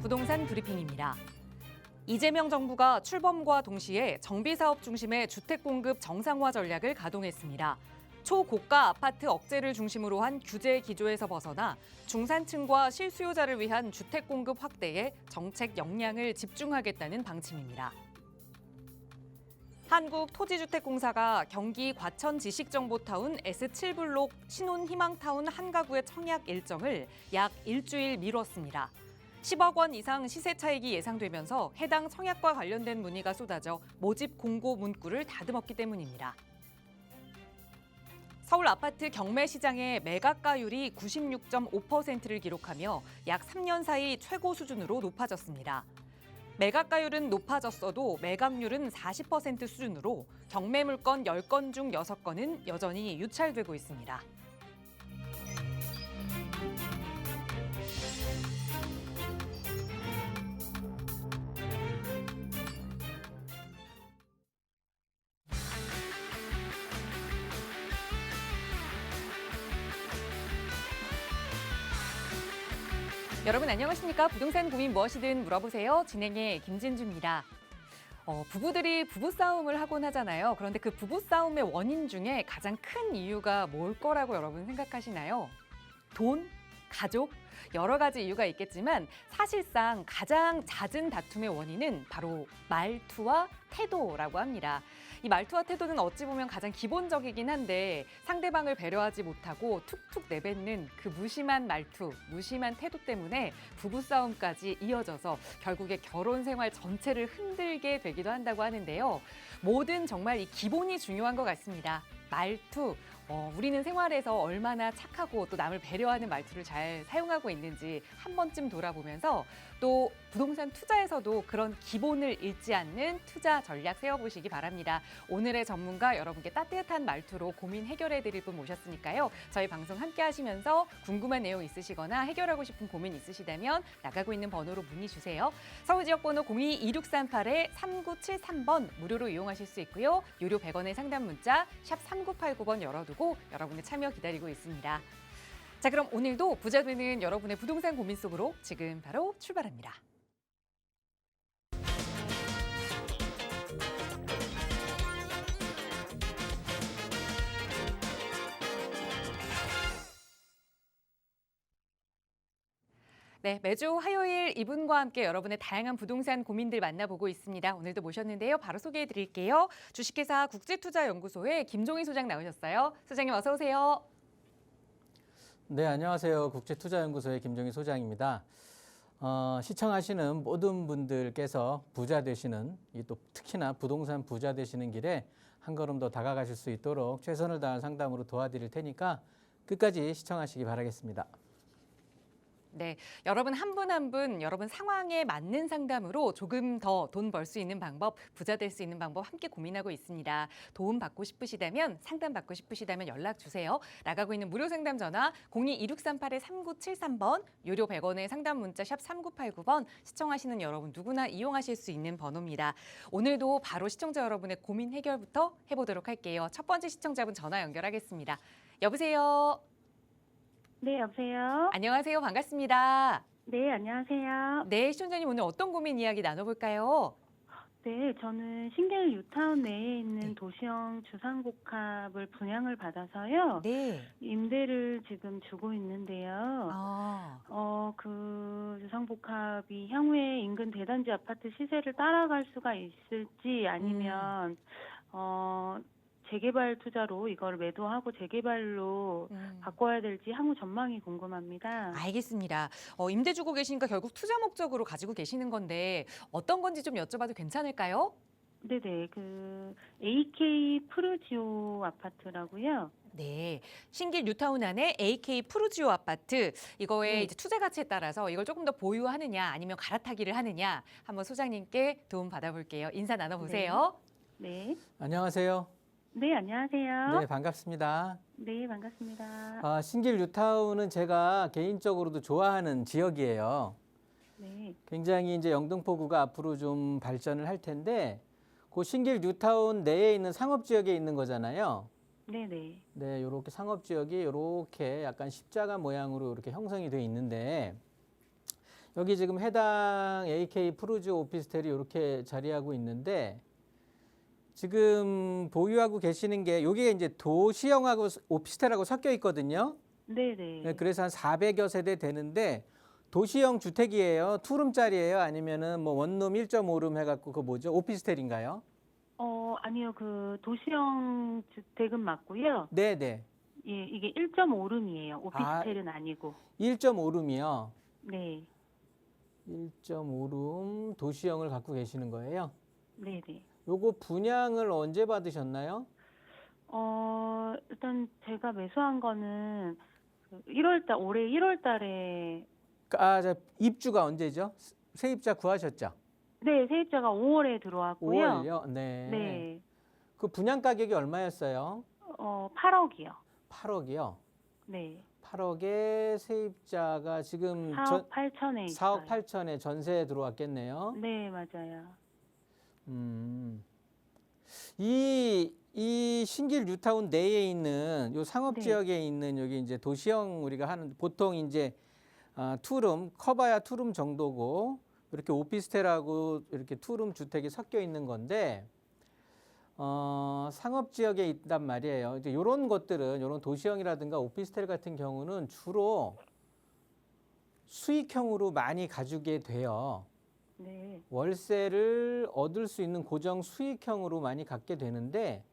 부동산 브리핑입니다. 이재명 정부가 출범과 동시에 정비사업 중심의 주택 공급 정상화 전략을 가동했습니다. 초고가 아파트 억제를 중심으로 한 규제 기조에서 벗어나 중산층과 실수요자를 위한 주택 공급 확대에 정책 역량을 집중하겠다는 방침입니다. 한국토지주택공사가 경기 과천 지식정보타운 S7블록 신혼희망타운 한 가구의 청약 일정을 약 일주일 미뤘습니다. 10억 원 이상 시세 차익이 예상되면서 해당 청약과 관련된 문의가 쏟아져 모집 공고 문구를 다듬었기 때문입니다. 서울 아파트 경매 시장의 매각가율이 96.5%를 기록하며 약 3년 사이 최고 수준으로 높아졌습니다. 매각가율은 높아졌어도 매각률은 40% 수준으로 경매 물건 10건 중 6건은 여전히 유찰되고 있습니다. 여러분 안녕하십니까? 부동산 고민 무엇이든 물어보세요. 진행의 김진주입니다. 부부들이 부부싸움을 하곤 하잖아요. 그런데 그 부부싸움의 원인 중에 가장 큰 이유가 뭘 거라고 여러분 생각하시나요? 돈? 가족? 여러 가지 이유가 있겠지만 사실상 가장 잦은 다툼의 원인은 바로 말투와 태도라고 합니다. 이 말투와 태도는 어찌 보면 가장 기본적이긴 한데 상대방을 배려하지 못하고 툭툭 내뱉는 그 무심한 말투, 무심한 태도 때문에 부부싸움까지 이어져서 결국에 결혼 생활 전체를 흔들게 되기도 한다고 하는데요. 뭐든 정말 이 기본이 중요한 것 같습니다. 말투. 우리는 생활에서 얼마나 착하고 또 남을 배려하는 말투를 잘 사용하고 있는지 한 번쯤 돌아보면서 또 부동산 투자에서도 그런 기본을 잃지 않는 투자 전략 세워보시기 바랍니다. 오늘의 전문가 여러분께 따뜻한 말투로 고민 해결해 드릴 분 모셨으니까요. 저희 방송 함께 하시면서 궁금한 내용 있으시거나 해결하고 싶은 고민 있으시다면 나가고 있는 번호로 문의 주세요. 서울 지역 번호 02-2638-3973번 무료로 이용하실 수 있고요. 유료 100원의 상담 문자 샵 3989번 열어두고 여러분의 참여 기다리고 있습니다. 자, 그럼 오늘도 부자 되는 여러분의 부동산 고민 속으로 지금 바로 출발합니다. 네, 매주 화요일 이분과 함께 여러분의 다양한 부동산 고민들 만나보고 있습니다. 오늘도 모셨는데요. 바로 소개해 드릴게요. 주식회사 국제투자연구소의 김종희 소장 나오셨어요. 소장님 어서 오세요. 네, 안녕하세요. 국제투자연구소의 김종희 소장입니다. 시청하시는 모든 분들께서 부자 되시는, 또 특히나 부동산 부자 되시는 길에 한 걸음 더 다가가실 수 있도록 최선을 다한 상담으로 도와드릴 테니까 끝까지 시청하시기 바라겠습니다. 네, 여러분 한 분 한 분 여러분 상황에 맞는 상담으로 조금 더 돈 벌 수 있는 방법, 부자 될 수 있는 방법 함께 고민하고 있습니다. 도움 받고 싶으시다면, 상담 받고 싶으시다면 연락 주세요. 나가고 있는 무료 상담 전화 02-2638-3973번, 유료 100원의 상담 문자 샵 3989번, 시청하시는 여러분 누구나 이용하실 수 있는 번호입니다. 오늘도 바로 시청자 여러분의 고민 해결부터 해보도록 할게요. 첫 번째 시청자분 전화 연결하겠습니다. 여보세요. 네, 여보세요? 안녕하세요. 반갑습니다. 네, 안녕하세요. 네, 시청자님 오늘 어떤 고민 이야기 나눠볼까요? 네, 저는 신길 뉴타운 내에 있는 네. 도시형 주상복합을 분양을 받아서요. 네. 임대를 지금 주고 있는데요. 그 주상복합이 향후에 인근 대단지 아파트 시세를 따라갈 수가 있을지 아니면, 재개발 투자로 이걸 매도하고 재개발로 바꿔야 될지 향후 전망이 궁금합니다. 알겠습니다. 임대 주고 계시니까 결국 투자 목적으로 가지고 계시는 건데 어떤 건지 좀 여쭤봐도 괜찮을까요? 네네, AK 푸르지오 아파트라고요. 네, 신길 뉴타운 안에 AK 푸르지오 아파트 이거의 네. 이제 투자 가치에 따라서 이걸 조금 더 보유하느냐 아니면 갈아타기를 하느냐 한번 소장님께 도움 받아볼게요. 인사 나눠보세요. 네. 안녕하세요. 네, 안녕하세요. 네, 반갑습니다. 네, 반갑습니다. 신길 뉴타운은 제가 개인적으로도 좋아하는 지역이에요. 네. 굉장히 이제 영등포구가 앞으로 좀 발전을 할 텐데, 그 신길 뉴타운 내에 있는 상업 지역에 있는 거잖아요. 네네. 네, 요렇게 상업 지역이 요렇게 약간 십자가 모양으로 이렇게 형성이 돼 있는데 여기 지금 해당 AK 프루지오 오피스텔이 이렇게 자리하고 있는데 지금 보유하고 계시는 게 여기가 이제 도시형하고 오피스텔하고 섞여 있거든요. 네네. 네, 그래서 한 400여 세대 되는데 도시형 주택이에요. 투룸짜리예요? 아니면은 뭐 원룸 1.5룸 해갖고 그 뭐죠? 오피스텔인가요? 아니요. 그 도시형 주택은 맞고요. 네네. 예, 이게 1.5룸이에요. 아, 오피스텔은 아니고. 1.5룸이요. 네. 1.5룸 도시형을 갖고 계시는 거예요? 네네. 요거 분양을 언제 받으셨나요? 일단 제가 매수한 거는 올해 1월 달에, 입주가 언제죠? 세입자 구하셨죠? 네, 세입자가 5월에 들어왔고요. 5월요? 네. 네. 그 분양 가격이 얼마였어요? 8억이요. 8억이요. 네. 8억에 세입자가 지금 4억 8천에 4억 있어요. 8천에 전세에 들어왔겠네요. 네, 맞아요. 이 신길 뉴타운 내에 있는 요 상업 네. 지역에 있는 여기 이제 도시형 우리가 하는 보통 이제 투룸 커봐야 투룸 정도고 이렇게 오피스텔하고 이렇게 투룸 주택이 섞여 있는 건데 상업 지역에 있단 말이에요. 이제 이런 것들은 이런 도시형이라든가 오피스텔 같은 경우는 주로 수익형으로 많이 가지게 돼요. 네. 월세를 얻을 수 있는 고정 수익형으로 많이 갖게 되는데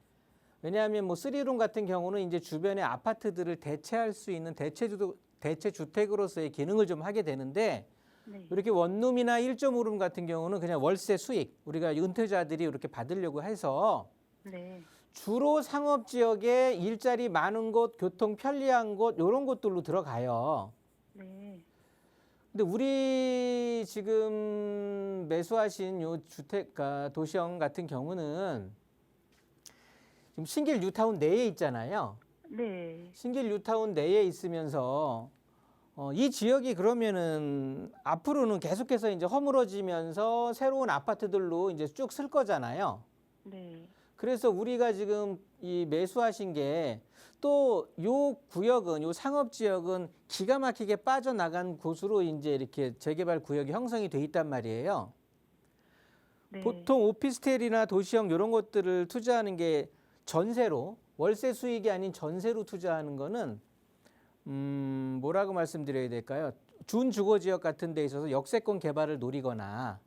왜냐하면 뭐 3룸 같은 경우는 이제 주변의 아파트들을 대체할 수 있는 대체 주택으로서의 기능을 좀 하게 되는데 네. 이렇게 원룸이나 1.5룸 같은 경우는 그냥 월세 수익 우리가 은퇴자들이 이렇게 받으려고 해서 네. 주로 상업 지역에 일자리 많은 곳, 교통 편리한 곳 이런 곳들로 들어가요. 네. 근데 우리 지금 매수하신 요 도시형 같은 경우는 지금 신길 뉴타운 내에 있잖아요. 네. 신길 뉴타운 내에 있으면서 이 지역이 그러면은 앞으로는 계속해서 이제 허물어지면서 새로운 아파트들로 이제 쭉 쓸 거잖아요. 네. 그래서 우리가 지금 이 매수하신 게 또 요 구역은 요 상업 지역은 기가 막히게 빠져나간 곳으로 이제 이렇게 재개발 구역이 형성이 돼 있단 말이에요. 네. 보통 오피스텔이나 도시형 이런 것들을 투자하는 게 전세로 월세 수익이 아닌 전세로 투자하는 거는 뭐라고 말씀드려야 될까요? 준주거 지역 같은 데 있어서 역세권 개발을 노리거나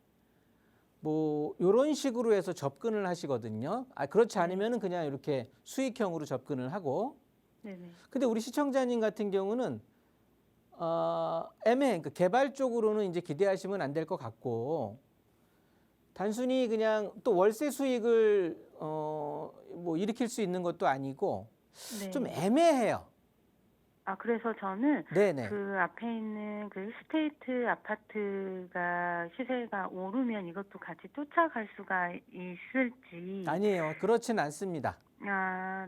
뭐 이런 식으로 해서 접근을 하시거든요. 그렇지 않으면은 그냥 이렇게 수익형으로 접근을 하고. 네네. 근데 우리 시청자님 같은 경우는 애매해. 그 개발 쪽으로는 이제 기대하시면 안 될 것 같고 단순히 그냥 또 월세 수익을 뭐 일으킬 수 있는 것도 아니고 네. 좀 애매해요. 그래서 저는 네네. 그 앞에 있는 그 스테이트 아파트가 시세가 오르면 이것도 같이 쫓아갈 수가 있을지. 아니에요. 그렇진 않습니다.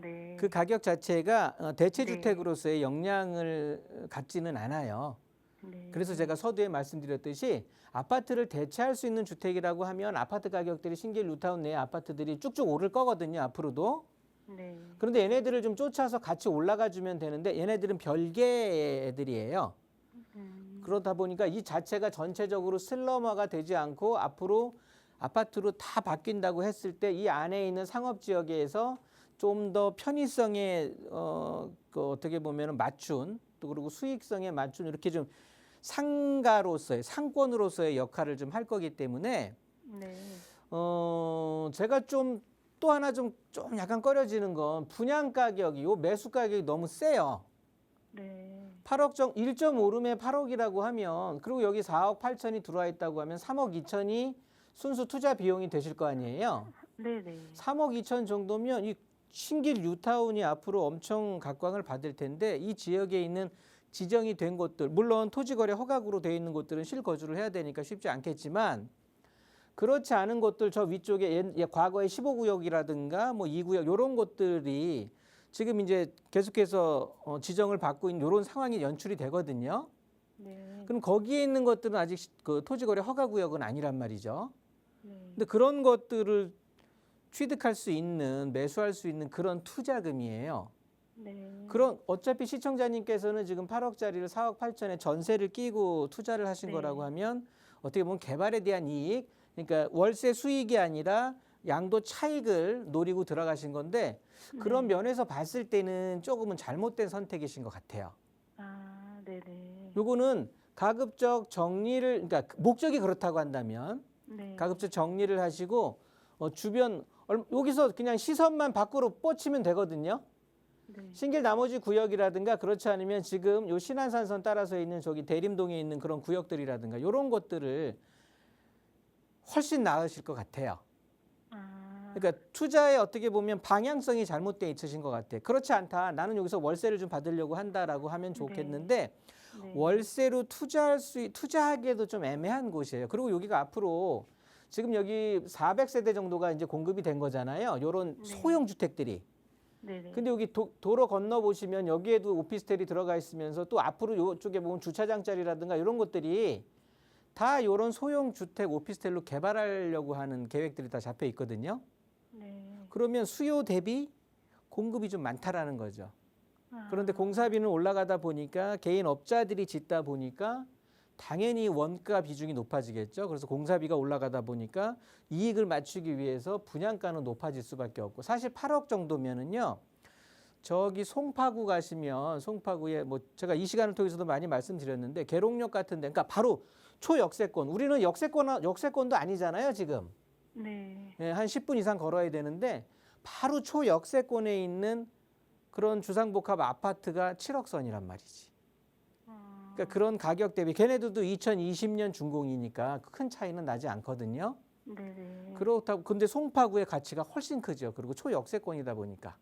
네. 그 가격 자체가 대체 네. 주택으로서의 역량을 갖지는 않아요. 네. 그래서 제가 서두에 말씀드렸듯이 아파트를 대체할 수 있는 주택이라고 하면 아파트 가격들이 신길 뉴타운 내 아파트들이 쭉쭉 오를 거거든요. 앞으로도. 네. 그런데 얘네들을 좀 쫓아서 같이 올라가 주면 되는데 얘네들은 별개의 애들이에요. 그러다 보니까 이 자체가 전체적으로 슬럼화가 되지 않고 앞으로 아파트로 다 바뀐다고 했을 때 이 안에 있는 상업 지역에서 좀 더 편의성에 어떻게 보면 맞춘 또 그리고 수익성에 맞춘 이렇게 좀 상가로서의 상권으로서의 역할을 좀 할 거기 때문에 네. 제가 좀 또 하나 좀 약간 꺼려지는 건 분양 가격이 요 매수 가격이 너무 세요. 네. 8억 1.5룸에 8억이라고 하면 그리고 여기 4억 8천이 들어와 있다고 하면 3억 2천이 순수 투자 비용이 되실 거 아니에요. 네네. 3억 2천 정도면 이 신길 뉴타운이 앞으로 엄청 각광을 받을 텐데 이 지역에 있는 지정이 된 곳들 물론 토지거래 허가구로 되어 있는 곳들은 실거주를 해야 되니까 쉽지 않겠지만 그렇지 않은 곳들 저 위쪽에 과거의 15구역이라든가 뭐 2구역 이런 곳들이 지금 이제 계속해서 지정을 받고 있는 이런 상황이 연출이 되거든요. 네. 그럼 거기에 있는 것들은 아직 그 토지거래 허가구역은 아니란 말이죠. 네. 근데 그런 것들을 취득할 수 있는, 매수할 수 있는 그런 투자금이에요. 네. 그런 어차피 시청자님께서는 지금 8억짜리를 4억 8천에 전세를 끼고 투자를 하신 네. 거라고 하면 어떻게 보면 개발에 대한 이익, 그러니까 월세 수익이 아니라 양도 차익을 노리고 들어가신 건데 그런 네. 면에서 봤을 때는 조금은 잘못된 선택이신 것 같아요. 아, 네네. 요거는 가급적 정리를, 그러니까 목적이 그렇다고 한다면 네. 가급적 정리를 하시고 주변 여기서 그냥 시선만 밖으로 뻗치면 되거든요. 네. 신길 나머지 구역이라든가 그렇지 않으면 지금 요 신안산선 따라서 있는 저기 대림동에 있는 그런 구역들이라든가 이런 것들을 훨씬 나으실 것 같아요. 아, 그러니까 투자에 어떻게 보면 방향성이 잘못되어 있으신 것 같아요. 그렇지 않다. 나는 여기서 월세를 좀 받으려고 한다라고 하면 좋겠는데 네. 월세로 투자하기에도 좀 애매한 곳이에요. 그리고 여기가 앞으로 지금 여기 400세대 정도가 이제 공급이 된 거잖아요. 요런 네. 소형 주택들이. 네네. 근데 여기 도로 건너 보시면 여기에도 오피스텔이 들어가 있으면서 또 앞으로 이쪽에 보면 주차장 자리라든가 이런 것들이 다 이런 소형 주택 오피스텔로 개발하려고 하는 계획들이 다 잡혀 있거든요. 네. 그러면 수요 대비 공급이 좀 많다라는 거죠. 아, 그런데 공사비는 올라가다 보니까 개인 업자들이 짓다 보니까 당연히 원가 비중이 높아지겠죠. 그래서 공사비가 올라가다 보니까 이익을 맞추기 위해서 분양가는 높아질 수밖에 없고 사실 8억 정도면은요. 저기 송파구 가시면 송파구에 뭐 제가 이 시간을 통해서도 많이 말씀드렸는데 계룡역 같은 데 그러니까 바로 초역세권. 우리는 역세권도 아니잖아요, 지금. 네. 예, 한 10분 이상 걸어야 되는데 바로 초역세권에 있는 그런 주상복합 아파트가 7억 선이란 말이지. 아, 그러니까 그런 가격 대비 걔네들도 2020년 준공이니까 큰 차이는 나지 않거든요. 네네. 그렇다고 근데 송파구의 가치가 훨씬 크죠. 그리고 초역세권이다 보니까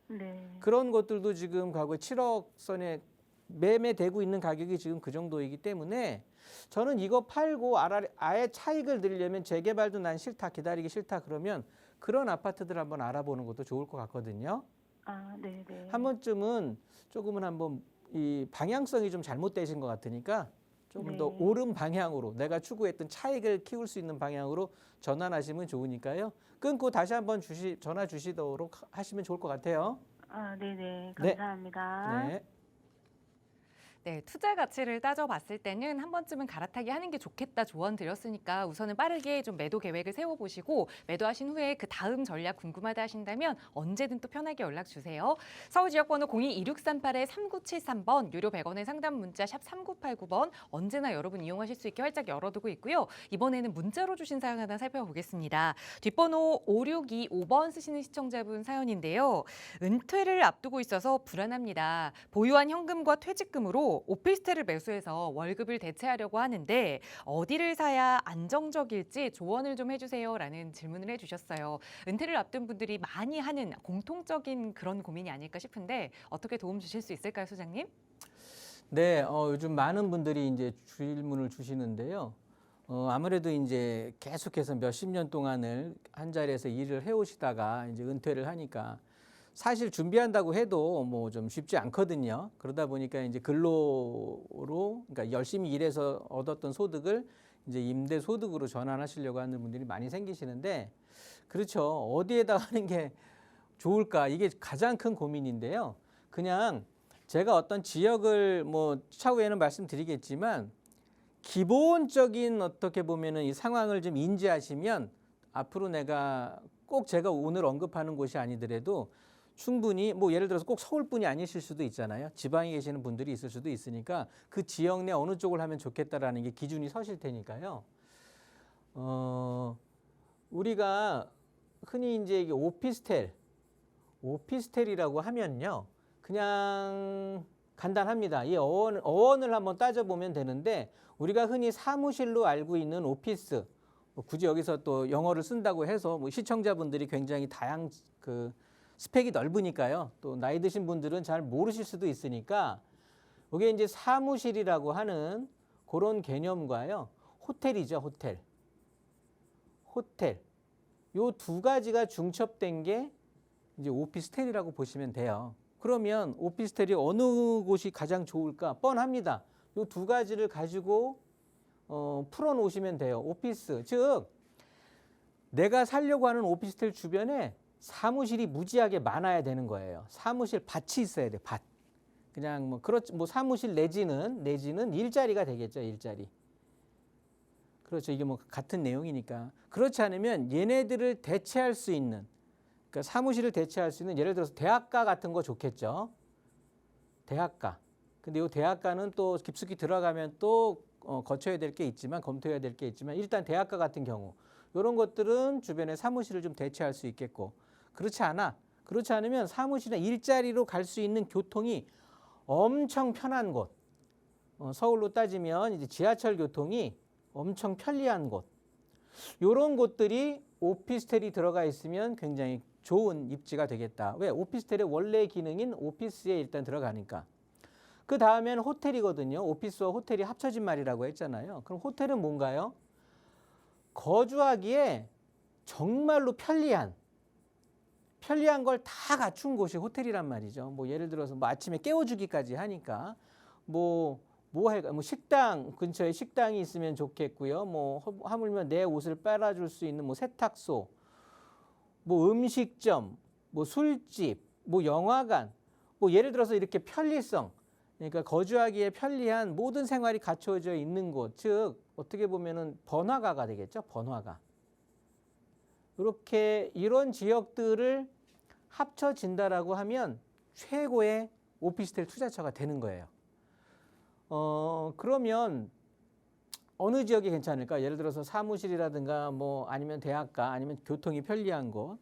네. 그런 것들도 지금 과거에 7억 선에 매매되고 있는 가격이 지금 그 정도이기 때문에 저는 이거 팔고 아예 차익을 들려면 재개발도 난 싫다, 기다리기 싫다 그러면 그런 아파트들 한번 알아보는 것도 좋을 것 같거든요. 아, 네네. 한 번쯤은 조금은 한번 이 방향성이 좀 잘못되신 것 같으니까 조금 더 네. 옳은 방향으로 내가 추구했던 차익을 키울 수 있는 방향으로 전환하시면 좋으니까요. 끊고 다시 한번 전화 주시도록 하시면 좋을 것 같아요. 아, 네네. 네. 감사합니다. 네. 네, 투자 가치를 따져봤을 때는 한 번쯤은 갈아타기 하는 게 좋겠다 조언 드렸으니까 우선은 빠르게 좀 매도 계획을 세워보시고 매도하신 후에 그 다음 전략 궁금하다 하신다면 언제든 또 편하게 연락 주세요. 서울 지역번호 02-2638-3973번 유료 100원의 상담 문자 샵 3989번 언제나 여러분 이용하실 수 있게 활짝 열어두고 있고요. 이번에는 문자로 주신 사연 하나 살펴보겠습니다. 뒷번호 5625번 쓰시는 시청자분 사연인데요. 은퇴를 앞두고 있어서 불안합니다. 보유한 현금과 퇴직금으로 오피스텔을 매수해서 월급을 대체하려고 하는데 어디를 사야 안정적일지 조언을 좀 해주세요라는 질문을 해주셨어요. 은퇴를 앞둔 분들이 많이 하는 공통적인 그런 고민이 아닐까 싶은데 어떻게 도움 주실 수 있을까요, 소장님? 네, 요즘 많은 분들이 이제 질문을 주시는데요. 아무래도 이제 계속해서 몇십 년 동안을 한 자리에서 일을 해오시다가 이제 은퇴를 하니까 사실 준비한다고 해도 뭐 좀 쉽지 않거든요. 그러다 보니까 이제 근로로, 그러니까 열심히 일해서 얻었던 소득을 이제 임대 소득으로 전환하시려고 하는 분들이 많이 생기시는데, 그렇죠. 어디에다 하는 게 좋을까? 이게 가장 큰 고민인데요. 그냥 제가 어떤 지역을 뭐 차후에는 말씀드리겠지만, 기본적인 어떻게 보면은 이 상황을 좀 인지하시면 앞으로 내가 꼭 제가 오늘 언급하는 곳이 아니더라도 충분히 뭐 예를 들어서 꼭 서울뿐이 아니실 수도 있잖아요. 지방에 계시는 분들이 있을 수도 있으니까 그 지역 내 어느 쪽을 하면 좋겠다라는 게 기준이 서실 테니까요. 우리가 흔히 이제 이게 오피스텔이라고 하면요. 그냥 간단합니다. 이 어원을 한번 따져보면 되는데 우리가 흔히 사무실로 알고 있는 오피스, 뭐 굳이 여기서 또 영어를 쓴다고 해서 뭐 시청자분들이 굉장히 스펙이 넓으니까요. 또 나이 드신 분들은 잘 모르실 수도 있으니까 이게 이제 사무실이라고 하는 그런 개념과요. 호텔이죠, 호텔. 요 두 가지가 중첩된 게 이제 오피스텔이라고 보시면 돼요. 그러면 오피스텔이 어느 곳이 가장 좋을까? 뻔합니다. 요 두 가지를 가지고 풀어 놓으시면 돼요. 오피스, 즉 내가 살려고 하는 오피스텔 주변에 사무실이 무지하게 많아야 되는 거예요. 사무실 밭이 있어야 돼. 밭. 그냥 뭐 그렇지 뭐 사무실 내지는 일자리가 되겠죠. 일자리. 그렇죠. 이게 뭐 같은 내용이니까. 그렇지 않으면 얘네들을 대체할 수 있는, 그러니까 사무실을 대체할 수 있는, 예를 들어서 대학가 같은 거 좋겠죠. 대학가. 근데 이 대학가는 또 깊숙이 들어가면 또 거쳐야 될 게 있지만, 검토해야 될 게 있지만, 일단 대학가 같은 경우 이런 것들은 주변에 사무실을 좀 대체할 수 있겠고, 그렇지 않으면 사무실이나 일자리로 갈 수 있는 교통이 엄청 편한 곳, 서울로 따지면 이제 지하철 교통이 엄청 편리한 곳, 이런 곳들이 오피스텔이 들어가 있으면 굉장히 좋은 입지가 되겠다. 왜? 오피스텔의 원래 기능인 오피스에 일단 들어가니까. 그 다음에는 호텔이거든요. 오피스와 호텔이 합쳐진 말이라고 했잖아요. 그럼 호텔은 뭔가요? 거주하기에 정말로 편리한 걸 다 갖춘 곳이 호텔이란 말이죠. 뭐 예를 들어서 뭐 아침에 깨워주기까지 하니까 뭐 식당 근처에 식당이 있으면 좋겠고요. 뭐 하물며 내 옷을 빨아줄 수 있는 뭐 세탁소, 뭐 음식점, 뭐 술집, 뭐 영화관, 뭐 예를 들어서 이렇게 편리성, 그러니까 거주하기에 편리한 모든 생활이 갖춰져 있는 곳, 즉 어떻게 보면은 번화가가 되겠죠. 번화가. 이렇게 이런 지역들을 합쳐진다라고 하면 최고의 오피스텔 투자처가 되는 거예요. 그러면 어느 지역이 괜찮을까? 예를 들어서 사무실이라든가 뭐 아니면 대학가 아니면 교통이 편리한 곳.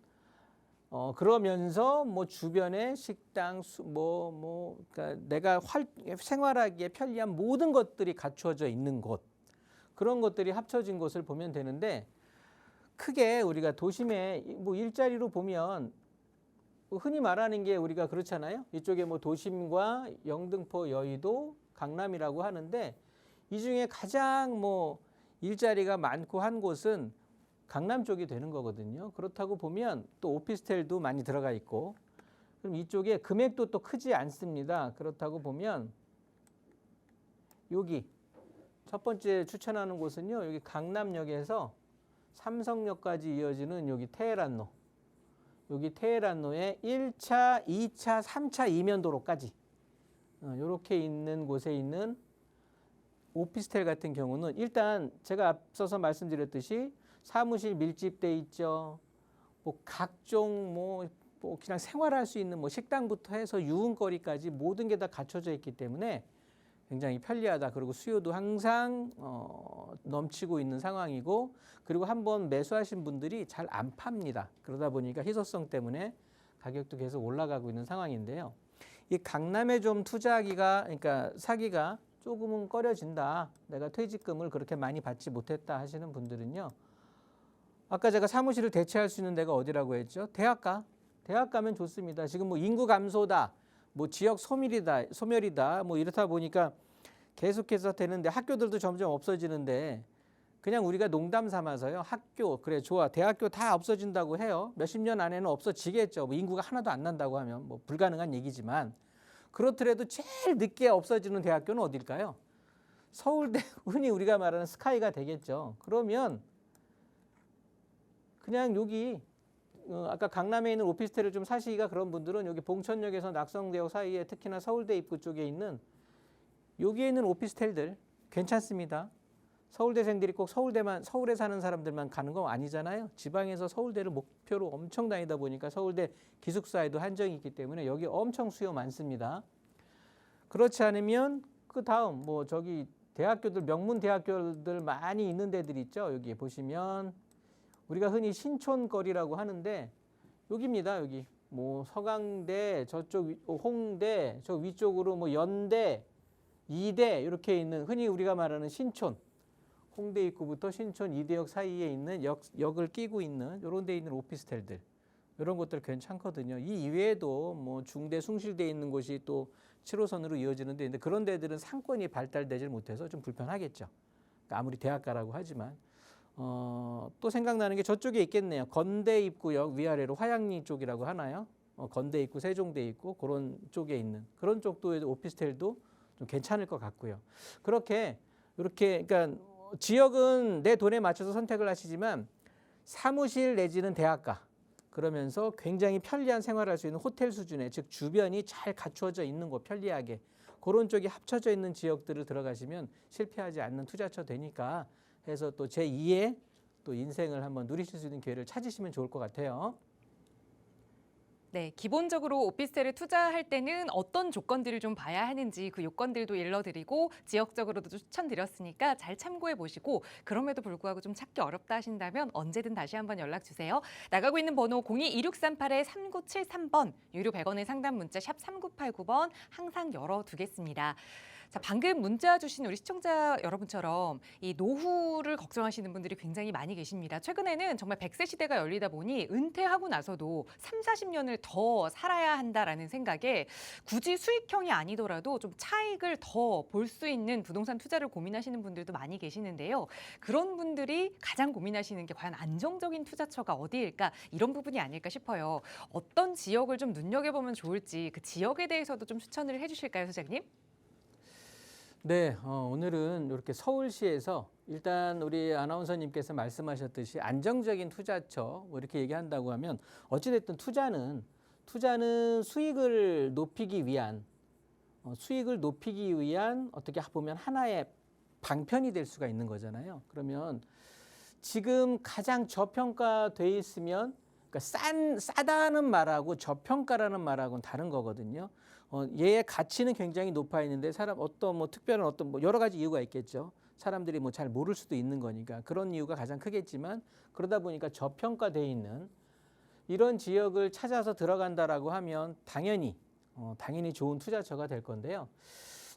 그러면서 뭐 주변에 식당, 그러니까 내가 생활하기에 편리한 모든 것들이 갖추어져 있는 곳. 그런 것들이 합쳐진 곳을 보면 되는데, 크게 우리가 도심에 뭐 일자리로 보면 흔히 말하는 게 우리가 그렇잖아요. 이쪽에 뭐 도심과 영등포, 여의도, 강남이라고 하는데, 이 중에 가장 뭐 일자리가 많고 한 곳은 강남 쪽이 되는 거거든요. 그렇다고 보면 또 오피스텔도 많이 들어가 있고, 그럼 이쪽에 금액도 또 크지 않습니다. 그렇다고 보면 여기 첫 번째 추천하는 곳은요, 여기 강남역에서 삼성역까지 이어지는 여기 테헤란로, 여기 테헤란로의 1차, 2차, 3차 이면도로까지 이렇게 있는 곳에 있는 오피스텔 같은 경우는 일단 제가 앞서서 말씀드렸듯이 사무실 밀집돼 있죠. 뭐 각종 뭐 그냥 생활할 수 있는 뭐 식당부터 해서 유흥거리까지 모든 게 다 갖춰져 있기 때문에 굉장히 편리하다. 그리고 수요도 항상 넘치고 있는 상황이고, 그리고 한번 매수하신 분들이 잘 안 팝니다. 그러다 보니까 희소성 때문에 가격도 계속 올라가고 있는 상황인데요. 이 강남에 좀 투자하기가, 그러니까 사기가 조금은 꺼려진다. 내가 퇴직금을 그렇게 많이 받지 못했다 하시는 분들은요. 아까 제가 사무실을 대체할 수 있는 데가 어디라고 했죠? 대학가. 대학가면 좋습니다. 지금 뭐 인구 감소다, 뭐 지역 소멸이다, 뭐 이렇다 보니까 계속해서 되는데, 학교들도 점점 없어지는데, 그냥 우리가 농담 삼아서요. 학교 그래 좋아, 대학교 다 없어진다고 해요. 몇십 년 안에는 없어지겠죠. 뭐 인구가 하나도 안 난다고 하면 뭐 불가능한 얘기지만, 그렇더라도 제일 늦게 없어지는 대학교는 어딜까요? 서울대, 흔히 우리가 말하는 스카이가 되겠죠. 그러면 그냥 여기 아까 강남에 있는 오피스텔을 좀 사시기가 그런 분들은 여기 봉천역에서 낙성대역 사이에 특히나 서울대 입구 쪽에 있는 여기에 있는 오피스텔들 괜찮습니다. 서울대생들이 꼭 서울에 사는 사람들만 가는 건 아니잖아요. 지방에서 서울대를 목표로 엄청 다니다 보니까 서울대 기숙사에도 한정이 있기 때문에 여기 엄청 수요 많습니다. 그렇지 않으면 그 다음 뭐 저기 대학교들, 명문 대학교들 많이 있는 데들 있죠. 여기 보시면 우리가 흔히 신촌거리라고 하는데 여기입니다. 여기 뭐 서강대, 저쪽 홍대, 저 위쪽으로 뭐 연대, 이대 이렇게 있는 흔히 우리가 말하는 신촌, 홍대 입구부터 신촌 이대역 사이에 있는 역을 끼고 있는 이런 데 있는 오피스텔들, 이런 것들 괜찮거든요. 이 이외에도 뭐 중대, 숭실대에 있는 곳이 또 7호선으로 이어지는 데 있는데 그런 데들은 상권이 발달되질 못해서 좀 불편하겠죠. 그러니까 아무리 대학가라고 하지만 또 생각나는 게 저쪽에 있겠네요. 건대 입구역 위아래로 화양리 쪽이라고 하나요? 건대 입구, 세종대 입구 그런 쪽에 있는 그런 쪽도 오피스텔도 좀 괜찮을 것 같고요. 이렇게 그러니까 지역은 내 돈에 맞춰서 선택을 하시지만 사무실 내지는 대학가 그러면서 굉장히 편리한 생활할 수 있는 호텔 수준의 즉 주변이 잘 갖추어져 있는 곳 편리하게 그런 쪽이 합쳐져 있는 지역들을 들어가시면 실패하지 않는 투자처 되니까 해서 또 제2의 또 인생을 한번 누리실 수 있는 기회를 찾으시면 좋을 것 같아요. 네, 기본적으로 오피스텔에 투자할 때는 어떤 조건들을 좀 봐야 하는지 그 요건들도 일러드리고 지역적으로도 추천드렸으니까 잘 참고해 보시고 그럼에도 불구하고 좀 찾기 어렵다 하신다면 언제든 다시 한번 연락 주세요. 나가고 있는 번호 02-2638-3973번 유료 100원의 상담 문자 샵 3989번 항상 열어두겠습니다. 자, 방금 문자 주신 우리 시청자 여러분처럼 이 노후를 걱정하시는 분들이 굉장히 많이 계십니다. 최근에는 정말 100세 시대가 열리다 보니 은퇴하고 나서도 3, 40년을 더 살아야 한다라는 생각에 굳이 수익형이 아니더라도 좀 차익을 더 볼 수 있는 부동산 투자를 고민하시는 분들도 많이 계시는데요. 그런 분들이 가장 고민하시는 게 과연 안정적인 투자처가 어디일까? 이런 부분이 아닐까 싶어요. 어떤 지역을 좀 눈여겨보면 좋을지 그 지역에 대해서도 좀 추천을 해주실까요, 소장님? 네, 오늘은 이렇게 서울시에서 일단 우리 아나운서님께서 말씀하셨듯이 안정적인 투자처 뭐 이렇게 얘기한다고 하면 어찌됐든 투자는 수익을 높이기 위한 어떻게 보면 하나의 방편이 될 수가 있는 거잖아요. 그러면 지금 가장 저평가돼 있으면 그러니까 싸다는 말하고 저평가라는 말하고는 다른 거거든요. 얘의 가치는 굉장히 높아 있는데 특별한 여러 가지 이유가 있겠죠. 사람들이 잘 모를 수도 있는 거니까 그런 이유가 가장 크겠지만 그러다 보니까 저평가돼 있는 이런 지역을 찾아서 들어간다라고 하면 당연히 좋은 투자처가 될 건데요.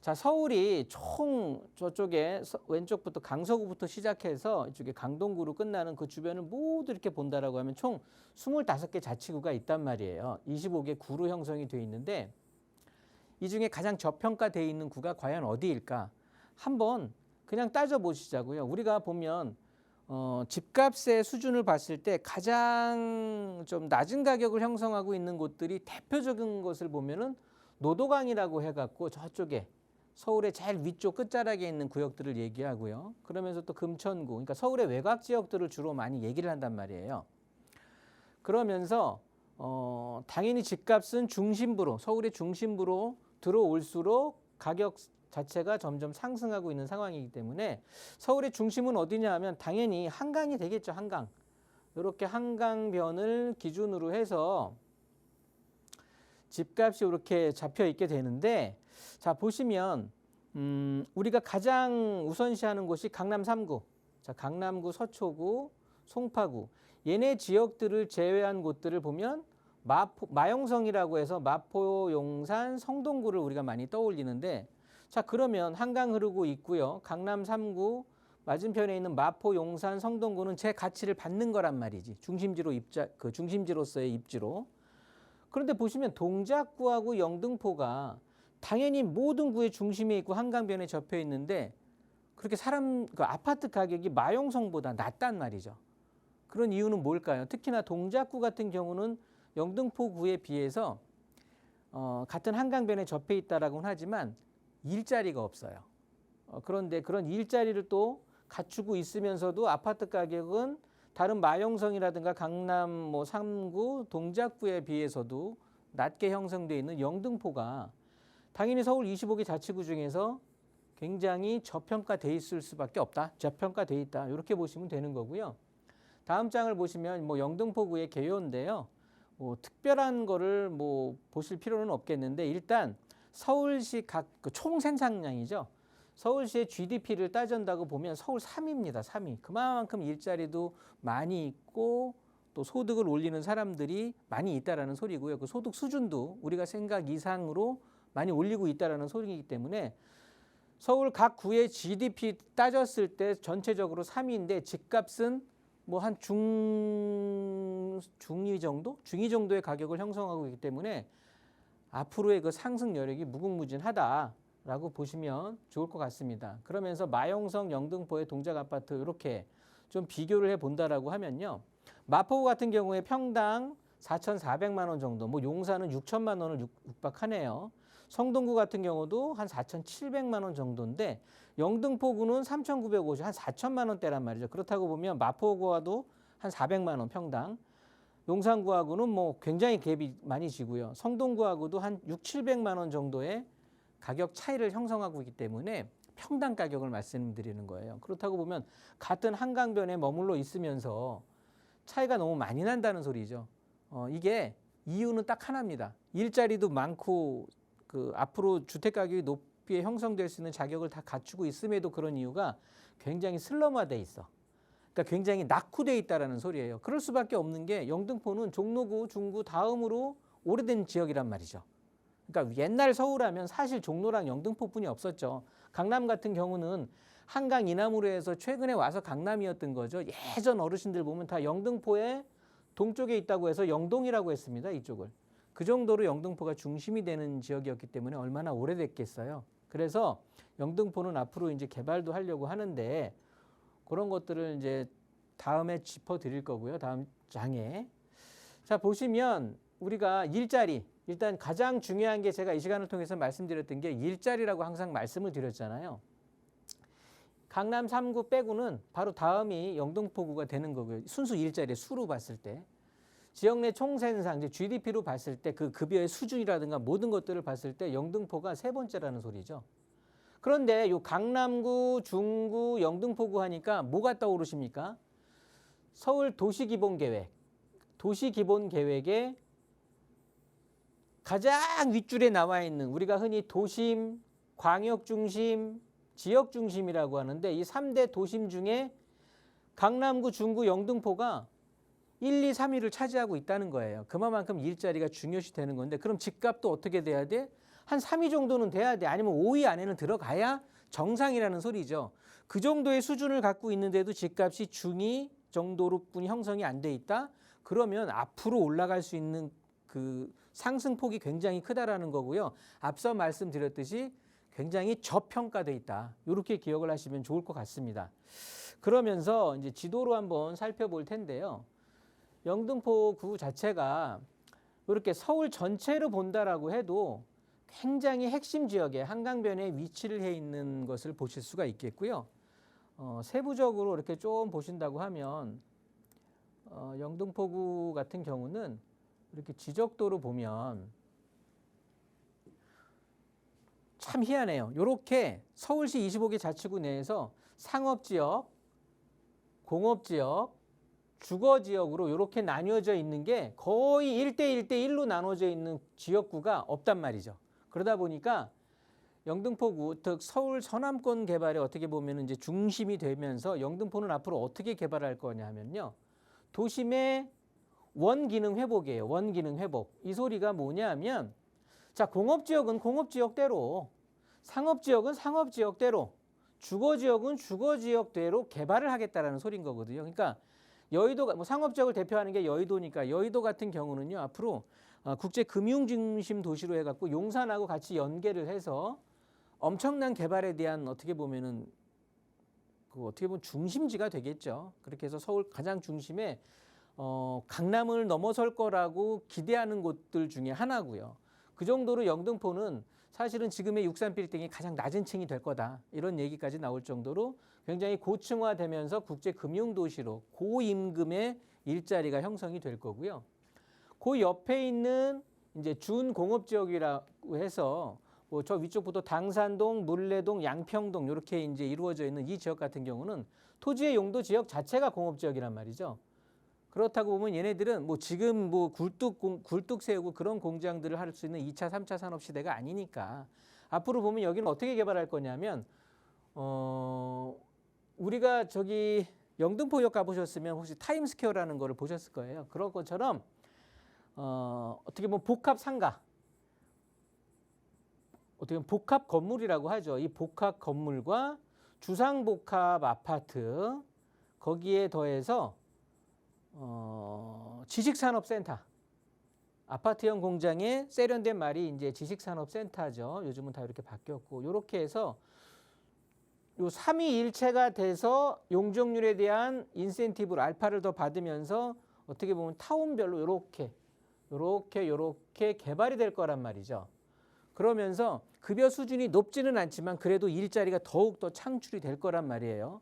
자, 서울이 총 저쪽에 왼쪽부터 강서구부터 시작해서 이쪽에 강동구로 끝나는 그 주변을 모두 이렇게 본다라고 하면 총 25개 자치구가 있단 말이에요. 25개 구로 형성이 돼 있는데 이 중에 가장 저평가되어 있는 구가 과연 어디일까? 한번 그냥 따져보시자고요. 우리가 보면 집값의 수준을 봤을 때 가장 좀 낮은 가격을 형성하고 있는 곳들이 대표적인 것을 보면은 노도강이라고 해갖고 저쪽에 서울의 제일 위쪽 끝자락에 있는 구역들을 얘기하고요. 그러면서 또 금천구, 그러니까 서울의 외곽 지역들을 주로 많이 얘기를 한단 말이에요. 그러면서 당연히 집값은 서울의 중심부로 들어올수록 가격 자체가 점점 상승하고 있는 상황이기 때문에 서울의 중심은 어디냐 하면 당연히 한강이 되겠죠. 한강. 이렇게 한강변을 기준으로 해서 집값이 이렇게 잡혀 있게 되는데 자 보시면 우리가 가장 우선시하는 곳이 강남 3구. 자, 강남구, 서초구, 송파구. 얘네 지역들을 제외한 곳들을 보면 마용성이라고 해서 마포, 용산, 성동구를 우리가 많이 떠올리는데 자 그러면 한강 흐르고 있고요. 강남 3구 맞은편에 있는 마포, 용산, 성동구는 제 가치를 받는 거란 말이지. 중심지로서의 입지로. 그런데 보시면 동작구하고 영등포가 당연히 모든 구의 중심에 있고 한강변에 접해 있는데 그렇게 아파트 가격이 마용성보다 낮단 말이죠. 그런 이유는 뭘까요? 특히나 동작구 같은 경우는 영등포구에 비해서 같은 한강변에 접해 있다라고는 하지만 일자리가 없어요. 그런데 그런 일자리를 또 갖추고 있으면서도 아파트 가격은 다른 마용성이라든가 강남 3구, 동작구에 비해서도 낮게 형성되어 있는 영등포가 당연히 서울 25개 자치구 중에서 굉장히 저평가돼 있을 수밖에 없다. 저평가돼 있다. 이렇게 보시면 되는 거고요. 다음 장을 보시면 영등포구의 개요인데요. 특별한 거를 보실 필요는 없겠는데 일단 서울시 각 총 생산량이죠. 서울시의 GDP를 따진다고 보면 서울 3위입니다. 3위. 그만큼 일자리도 많이 있고 또 소득을 올리는 사람들이 많이 있다라는 소리고요. 그 소득 수준도 우리가 생각 이상으로 많이 올리고 있다라는 소리이기 때문에 서울 각 구의 GDP 따졌을 때 전체적으로 3위인데 집값은 한 중위 정도의 가격을 형성하고 있기 때문에 앞으로의 그 상승 여력이 무궁무진하다라고 보시면 좋을 것 같습니다. 그러면서 마용성, 영등포의 동작 아파트 이렇게 좀 비교를 해 본다라고 하면요. 마포구 같은 경우에 평당 4,400만 원 정도, 용산은 6천만 원을 육박하네요. 성동구 같은 경우도 한 4,700만 원 정도인데 영등포구는 3,950, 한 4천만 원대란 말이죠. 그렇다고 보면 마포구와도 한 400만 원 평당. 용산구하고는 뭐 굉장히 갭이 많이 지고요. 성동구하고도 한 6, 700만 원 정도의 가격 차이를 형성하고 있기 때문에 평당 가격을 말씀드리는 거예요. 그렇다고 보면 같은 한강변에 머물러 있으면서 차이가 너무 많이 난다는 소리죠. 이게 이유는 딱 하나입니다. 일자리도 많고 그 앞으로 주택 가격이 높게 형성될 수 있는 자격을 다 갖추고 있음에도 그런 이유가 굉장히 슬럼화돼 있어. 그러니까 굉장히 낙후돼 있다라는 소리예요. 그럴 수밖에 없는 게 영등포는 종로구, 중구 다음으로 오래된 지역이란 말이죠. 그러니까 옛날 서울하면 사실 종로랑 영등포뿐이 없었죠. 강남 같은 경우는 한강 이남으로 해서 최근에 와서 강남이었던 거죠. 예전 어르신들 보면 다 영등포의 동쪽에 있다고 해서 영동이라고 했습니다. 이쪽을. 그 정도로 영등포가 중심이 되는 지역이었기 때문에 얼마나 오래됐겠어요. 그래서 영등포는 앞으로 이제 개발도 하려고 하는데 그런 것들을 이제 다음에 짚어 드릴 거고요. 다음 장에. 자, 보시면 우리가 일자리, 일단 가장 중요한 게 제가 이 시간을 통해서 말씀드렸던 게 일자리라고 항상 말씀을 드렸잖아요. 강남 3구 빼고는 바로 다음이 영등포구가 되는 거고요. 순수 일자리 수로 봤을 때. 지역 내 총생산, 이제 GDP로 봤을 때 그 급여의 수준이라든가 모든 것들을 봤을 때 영등포가 세 번째라는 소리죠. 그런데 요 강남구, 중구, 영등포구 하니까 뭐가 떠오르십니까? 서울 도시기본계획. 도시기본계획에 가장 윗줄에 나와 있는 우리가 흔히 도심, 광역중심, 지역중심이라고 하는데 이 3대 도심 중에 강남구, 중구, 영등포가 1, 2, 3위를 차지하고 있다는 거예요. 그만큼 일자리가 중요시 되는 건데 그럼 집값도 어떻게 돼야 돼? 한 3위 정도는 돼야 돼. 아니면 5위 안에는 들어가야 정상이라는 소리죠. 그 정도의 수준을 갖고 있는데도 집값이 중위 정도로뿐이 형성이 안 돼 있다? 그러면 앞으로 올라갈 수 있는 그 상승폭이 굉장히 크다라는 거고요. 앞서 말씀드렸듯이 굉장히 저평가돼 있다. 이렇게 기억을 하시면 좋을 것 같습니다. 그러면서 이제 지도로 한번 살펴볼 텐데요. 영등포구 자체가 이렇게 서울 전체로 본다라고 해도 굉장히 핵심 지역에 한강변에 위치를 해 있는 것을 보실 수가 있겠고요. 세부적으로 이렇게 좀 보신다고 하면 영등포구 같은 경우는 이렇게 지적도로 보면 참 희한해요. 이렇게 서울시 25개 자치구 내에서 상업지역, 공업지역, 주거지역으로 이렇게 나뉘어져 있는 게 거의 1대1대1로 나눠져 있는 지역구가 없단 말이죠. 그러다 보니까 영등포구, 즉 서울 서남권 개발에 어떻게 보면 이제 중심이 되면서 영등포는 앞으로 어떻게 개발할 거냐 하면요. 도심의 원기능 회복이에요. 원기능 회복. 이 소리가 뭐냐 하면 자, 공업지역은 공업지역대로, 상업지역은 상업지역대로, 주거지역은 주거지역대로 개발을 하겠다라는 소리인 거거든요. 그러니까 여의도가 뭐 상업지역을 대표하는 게 여의도니까 여의도 같은 경우는요. 앞으로 국제 금융 중심 도시로 해 갖고 용산하고 같이 연계를 해서 엄청난 개발에 대한 어떻게 보면은 그 어떻게 보면 중심지가 되겠죠. 그렇게 해서 서울 가장 중심에 강남을 넘어설 거라고 기대하는 곳들 중에 하나고요. 그 정도로 영등포는 사실은 지금의 63빌딩이 가장 낮은 층이 될 거다. 이런 얘기까지 나올 정도로 굉장히 고층화되면서 국제금융도시로 고임금의 일자리가 형성이 될 거고요. 그 옆에 있는 이제 준공업지역이라고 해서 뭐 저 위쪽부터 당산동, 물레동, 양평동 이렇게 이제 이루어져 있는 이 지역 같은 경우는 토지의 용도 지역 자체가 공업지역이란 말이죠. 그렇다고 보면 얘네들은 뭐 지금 뭐 굴뚝 세우고 그런 공장들을 할 수 있는 2차, 3차 산업 시대가 아니니까 앞으로 보면 여기는 어떻게 개발할 거냐면 우리가 저기 영등포역 가보셨으면 혹시 타임스퀘어라는 거를 보셨을 거예요. 그런 것처럼 어떻게 보면 복합 상가, 어떻게 보면 복합 건물이라고 하죠. 이 복합 건물과 주상복합 아파트 거기에 더해서 지식산업센터, 아파트형 공장에 세련된 말이 이제 지식산업센터죠. 요즘은 다 이렇게 바뀌었고, 이렇게 해서 요 3위일체가 돼서 용적률에 대한 인센티브를 알파를 더 받으면서 어떻게 보면 타운별로 요렇게 개발이 될 거란 말이죠. 그러면서 급여 수준이 높지는 않지만 그래도 일자리가 더욱 더 창출이 될 거란 말이에요.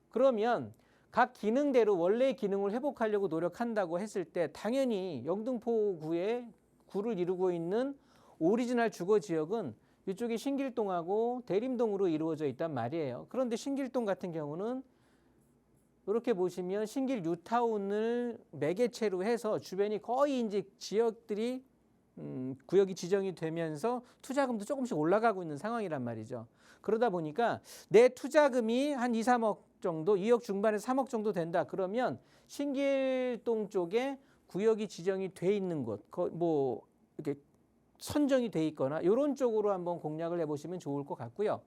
그러면 각 기능대로 원래의 기능을 회복하려고 노력한다고 했을 때 당연히 영등포구의 구를 이루고 있는 오리지널 주거 지역은 이쪽이 신길동하고 대림동으로 이루어져 있단 말이에요. 그런데 신길동 같은 경우는 이렇게 보시면 신길 뉴타운을 매개체로 해서 주변이 거의 이제 지역들이 구역이 지정이 되면서 투자금도 조금씩 올라가고 있는 상황이란 말이죠. 그러다 보니까 내 투자금이 한 2, 3억 정도, 2억 중반에서 3억 정도 된다. 그러면 신길동 쪽에 구역이 지정이 돼 있는 곳, 뭐 이렇게 선정이 돼 있거나 이런 쪽으로 한번 공략을 해보시면 좋을 것 같고요.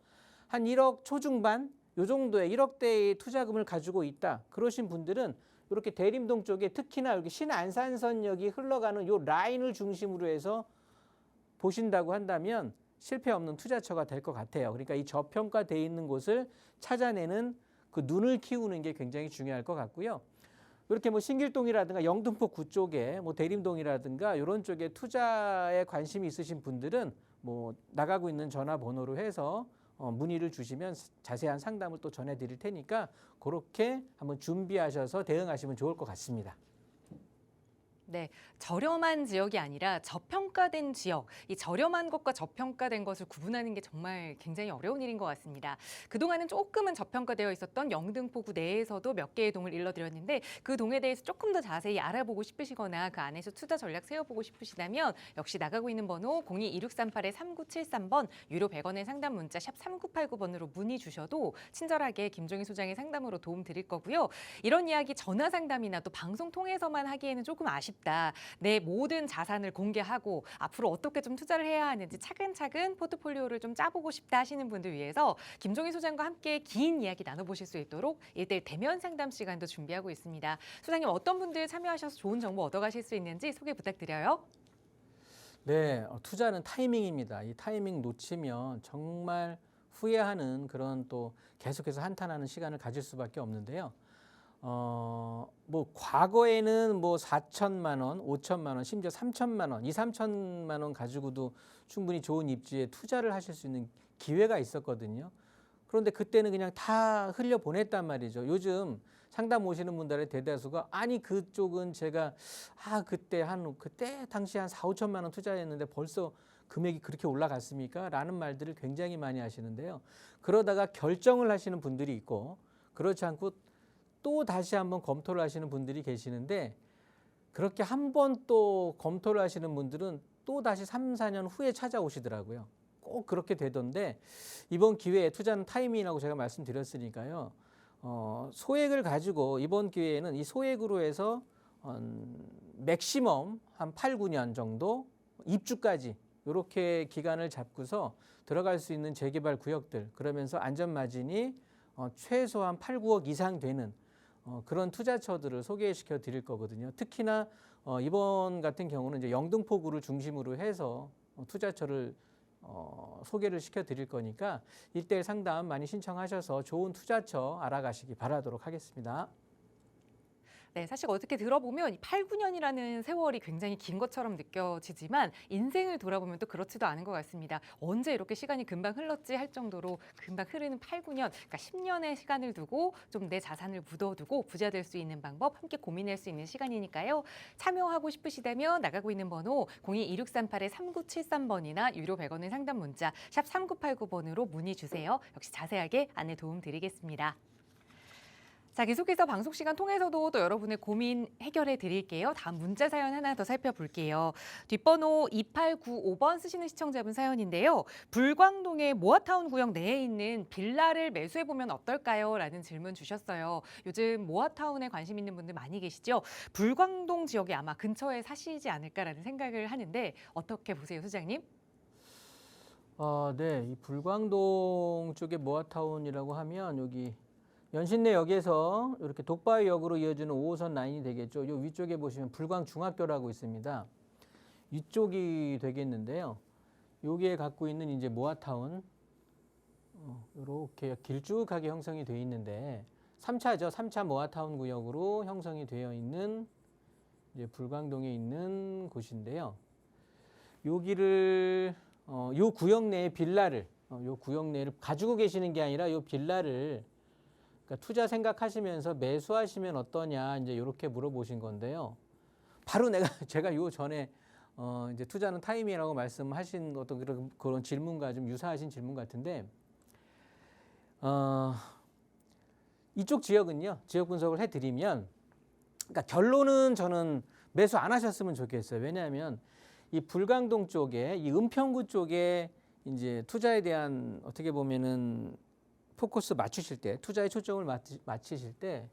한 1억 초중반 요 정도의 1억대의 투자금을 가지고 있다. 그러신 분들은 이렇게 대림동 쪽에 특히나 여기 신안산선역이 흘러가는 요 라인을 중심으로 해서 보신다고 한다면 실패 없는 투자처가 될 것 같아요. 그러니까 이 저평가되어 있는 곳을 찾아내는 그 눈을 키우는 게 굉장히 중요할 것 같고요. 이렇게 뭐 신길동이라든가 영등포구 쪽에 뭐 대림동이라든가 이런 쪽에 투자에 관심이 있으신 분들은 뭐 나가고 있는 전화번호로 해서 문의를 주시면 자세한 상담을 또 전해드릴 테니까 그렇게 한번 준비하셔서 대응하시면 좋을 것 같습니다. 네, 저렴한 지역이 아니라 저평가된 지역, 이 저렴한 것과 저평가된 것을 구분하는 게 정말 굉장히 어려운 일인 것 같습니다. 그동안은 조금은 저평가되어 있었던 영등포구 내에서도 몇 개의 동을 일러드렸는데 그 동에 대해서 조금 더 자세히 알아보고 싶으시거나 그 안에서 투자 전략 세워보고 싶으시다면 역시 나가고 있는 번호 02-2638-3973번 유료 100원의 상담 문자 샵 3989번으로 문의 주셔도 친절하게 김종희 소장의 상담으로 도움 드릴 거고요. 이런 이야기 전화 상담이나 또 방송 통해서만 하기에는 조금 아쉽다. 내 모든 자산을 공개하고 앞으로 어떻게 좀 투자를 해야 하는지 차근차근 포트폴리오를 좀 짜보고 싶다 하시는 분들 위해서 김종희 소장과 함께 긴 이야기 나눠보실 수 있도록 1:1 대면 상담 시간도 준비하고 있습니다. 소장님 어떤 분들 참여하셔서 좋은 정보 얻어가실 수 있는지 소개 부탁드려요. 네, 투자는 타이밍입니다. 이 타이밍 놓치면 정말 후회하는 그런 또 계속해서 한탄하는 시간을 가질 수밖에 없는데요. 뭐 과거에는 뭐 4천만 원, 5천만 원, 심지어 3천만 원, 2, 3천만 원 가지고도 충분히 좋은 입지에 투자를 하실 수 있는 기회가 있었거든요. 그런데 그때는 그냥 다 흘려 보냈단 말이죠. 요즘 상담 오시는 분들의 대다수가 아니 그쪽은 제가 그때 당시 한 4, 5천만 원 투자했는데 벌써 금액이 그렇게 올라갔습니까? 라는 말들을 굉장히 많이 하시는데요. 그러다가 결정을 하시는 분들이 있고 그렇지 않고 또 다시 한번 검토를 하시는 분들이 계시는데 그렇게 한 번 또 검토를 하시는 분들은 또 다시 3, 4년 후에 찾아오시더라고요. 꼭 그렇게 되던데 이번 기회에 투자는 타이밍이라고 제가 말씀드렸으니까요. 소액을 가지고 이번 기회에는 이 소액으로 해서 맥시멈 한 8, 9년 정도 입주까지 이렇게 기간을 잡고서 들어갈 수 있는 재개발 구역들 그러면서 안전마진이 최소한 8, 9억 이상 되는 그런 투자처들을 소개시켜 드릴 거거든요. 특히나 이번 같은 경우는 이제 영등포구를 중심으로 해서 투자처를 소개를 시켜 드릴 거니까 1:1 상담 많이 신청하셔서 좋은 투자처 알아가시기 바라도록 하겠습니다. 네, 사실 어떻게 들어보면 8, 9년이라는 세월이 굉장히 긴 것처럼 느껴지지만 인생을 돌아보면 또 그렇지도 않은 것 같습니다. 언제 이렇게 시간이 금방 흘렀지 할 정도로 금방 흐르는 8, 9년, 그러니까 10년의 시간을 두고 좀 내 자산을 묻어두고 부자 될 수 있는 방법 함께 고민할 수 있는 시간이니까요. 참여하고 싶으시다면 나가고 있는 번호 02-2638-3973번이나 유료 100원의 상담 문자 샵 3989번으로 문의 주세요. 역시 자세하게 안내 도움 드리겠습니다. 자, 계속해서 방송 시간 통해서도 또 여러분의 고민 해결해 드릴게요. 다음 문자 사연 하나 더 살펴볼게요. 뒷번호 2895번 쓰시는 시청자분 사연인데요. 불광동의 모아타운 구역 내에 있는 빌라를 매수해보면 어떨까요? 라는 질문 주셨어요. 요즘 모아타운에 관심 있는 분들 많이 계시죠? 불광동 지역이 아마 근처에 사시지 않을까라는 생각을 하는데 어떻게 보세요, 소장님? 네, 이 불광동 쪽의 모아타운이라고 하면 여기 연신내역에서 이렇게 독바이역으로 이어지는 5호선 라인이 되겠죠. 요 위쪽에 보시면 불광중학교라고 있습니다. 이쪽이 되겠는데요. 여기에 갖고 있는 이제 모아타운 이렇게 길쭉하게 형성이 되어 있는데 3차죠. 3차 모아타운 구역으로 형성이 되어 있는 이제 불광동에 있는 곳인데요. 여기를 요 구역 내의 빌라를 요 구역 내를 가지고 계시는 게 아니라 요 빌라를 그러니까 투자 생각하시면서 매수하시면 어떠냐 이제 이렇게 물어보신 건데요. 바로 제가 요 전에 이제 투자는 타이밍이라고 말씀하신 어떤 그런 질문과 좀 유사하신 질문 같은데 이쪽 지역은요. 지역 분석을 해드리면 그러니까 결론은 저는 매수 안 하셨으면 좋겠어요. 왜냐하면 이 불광동 쪽에 이 은평구 쪽에 이제 투자에 대한 어떻게 보면은 포커스 맞추실 때 투자의 초점을 맞추실 때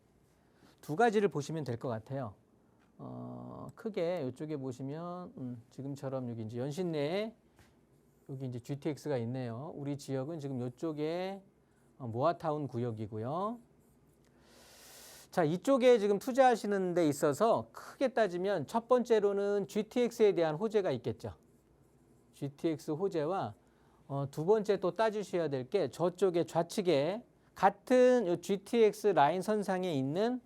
두 가지를 보시면 될 것 같아요. 크게 이쪽에 보시면 지금처럼 여기 이제 연신 내에 여기 이제 GTX가 있네요. 우리 지역은 지금 이쪽에 모아타운 구역이고요. 자, 이쪽에 지금 투자하시는 데 있어서 크게 따지면 첫 번째로는 GTX에 대한 호재가 있겠죠. GTX 호재와 두 번째 또 따지셔야 될 게 저쪽에 좌측에 같은 요 GTX 라인 선상에 있는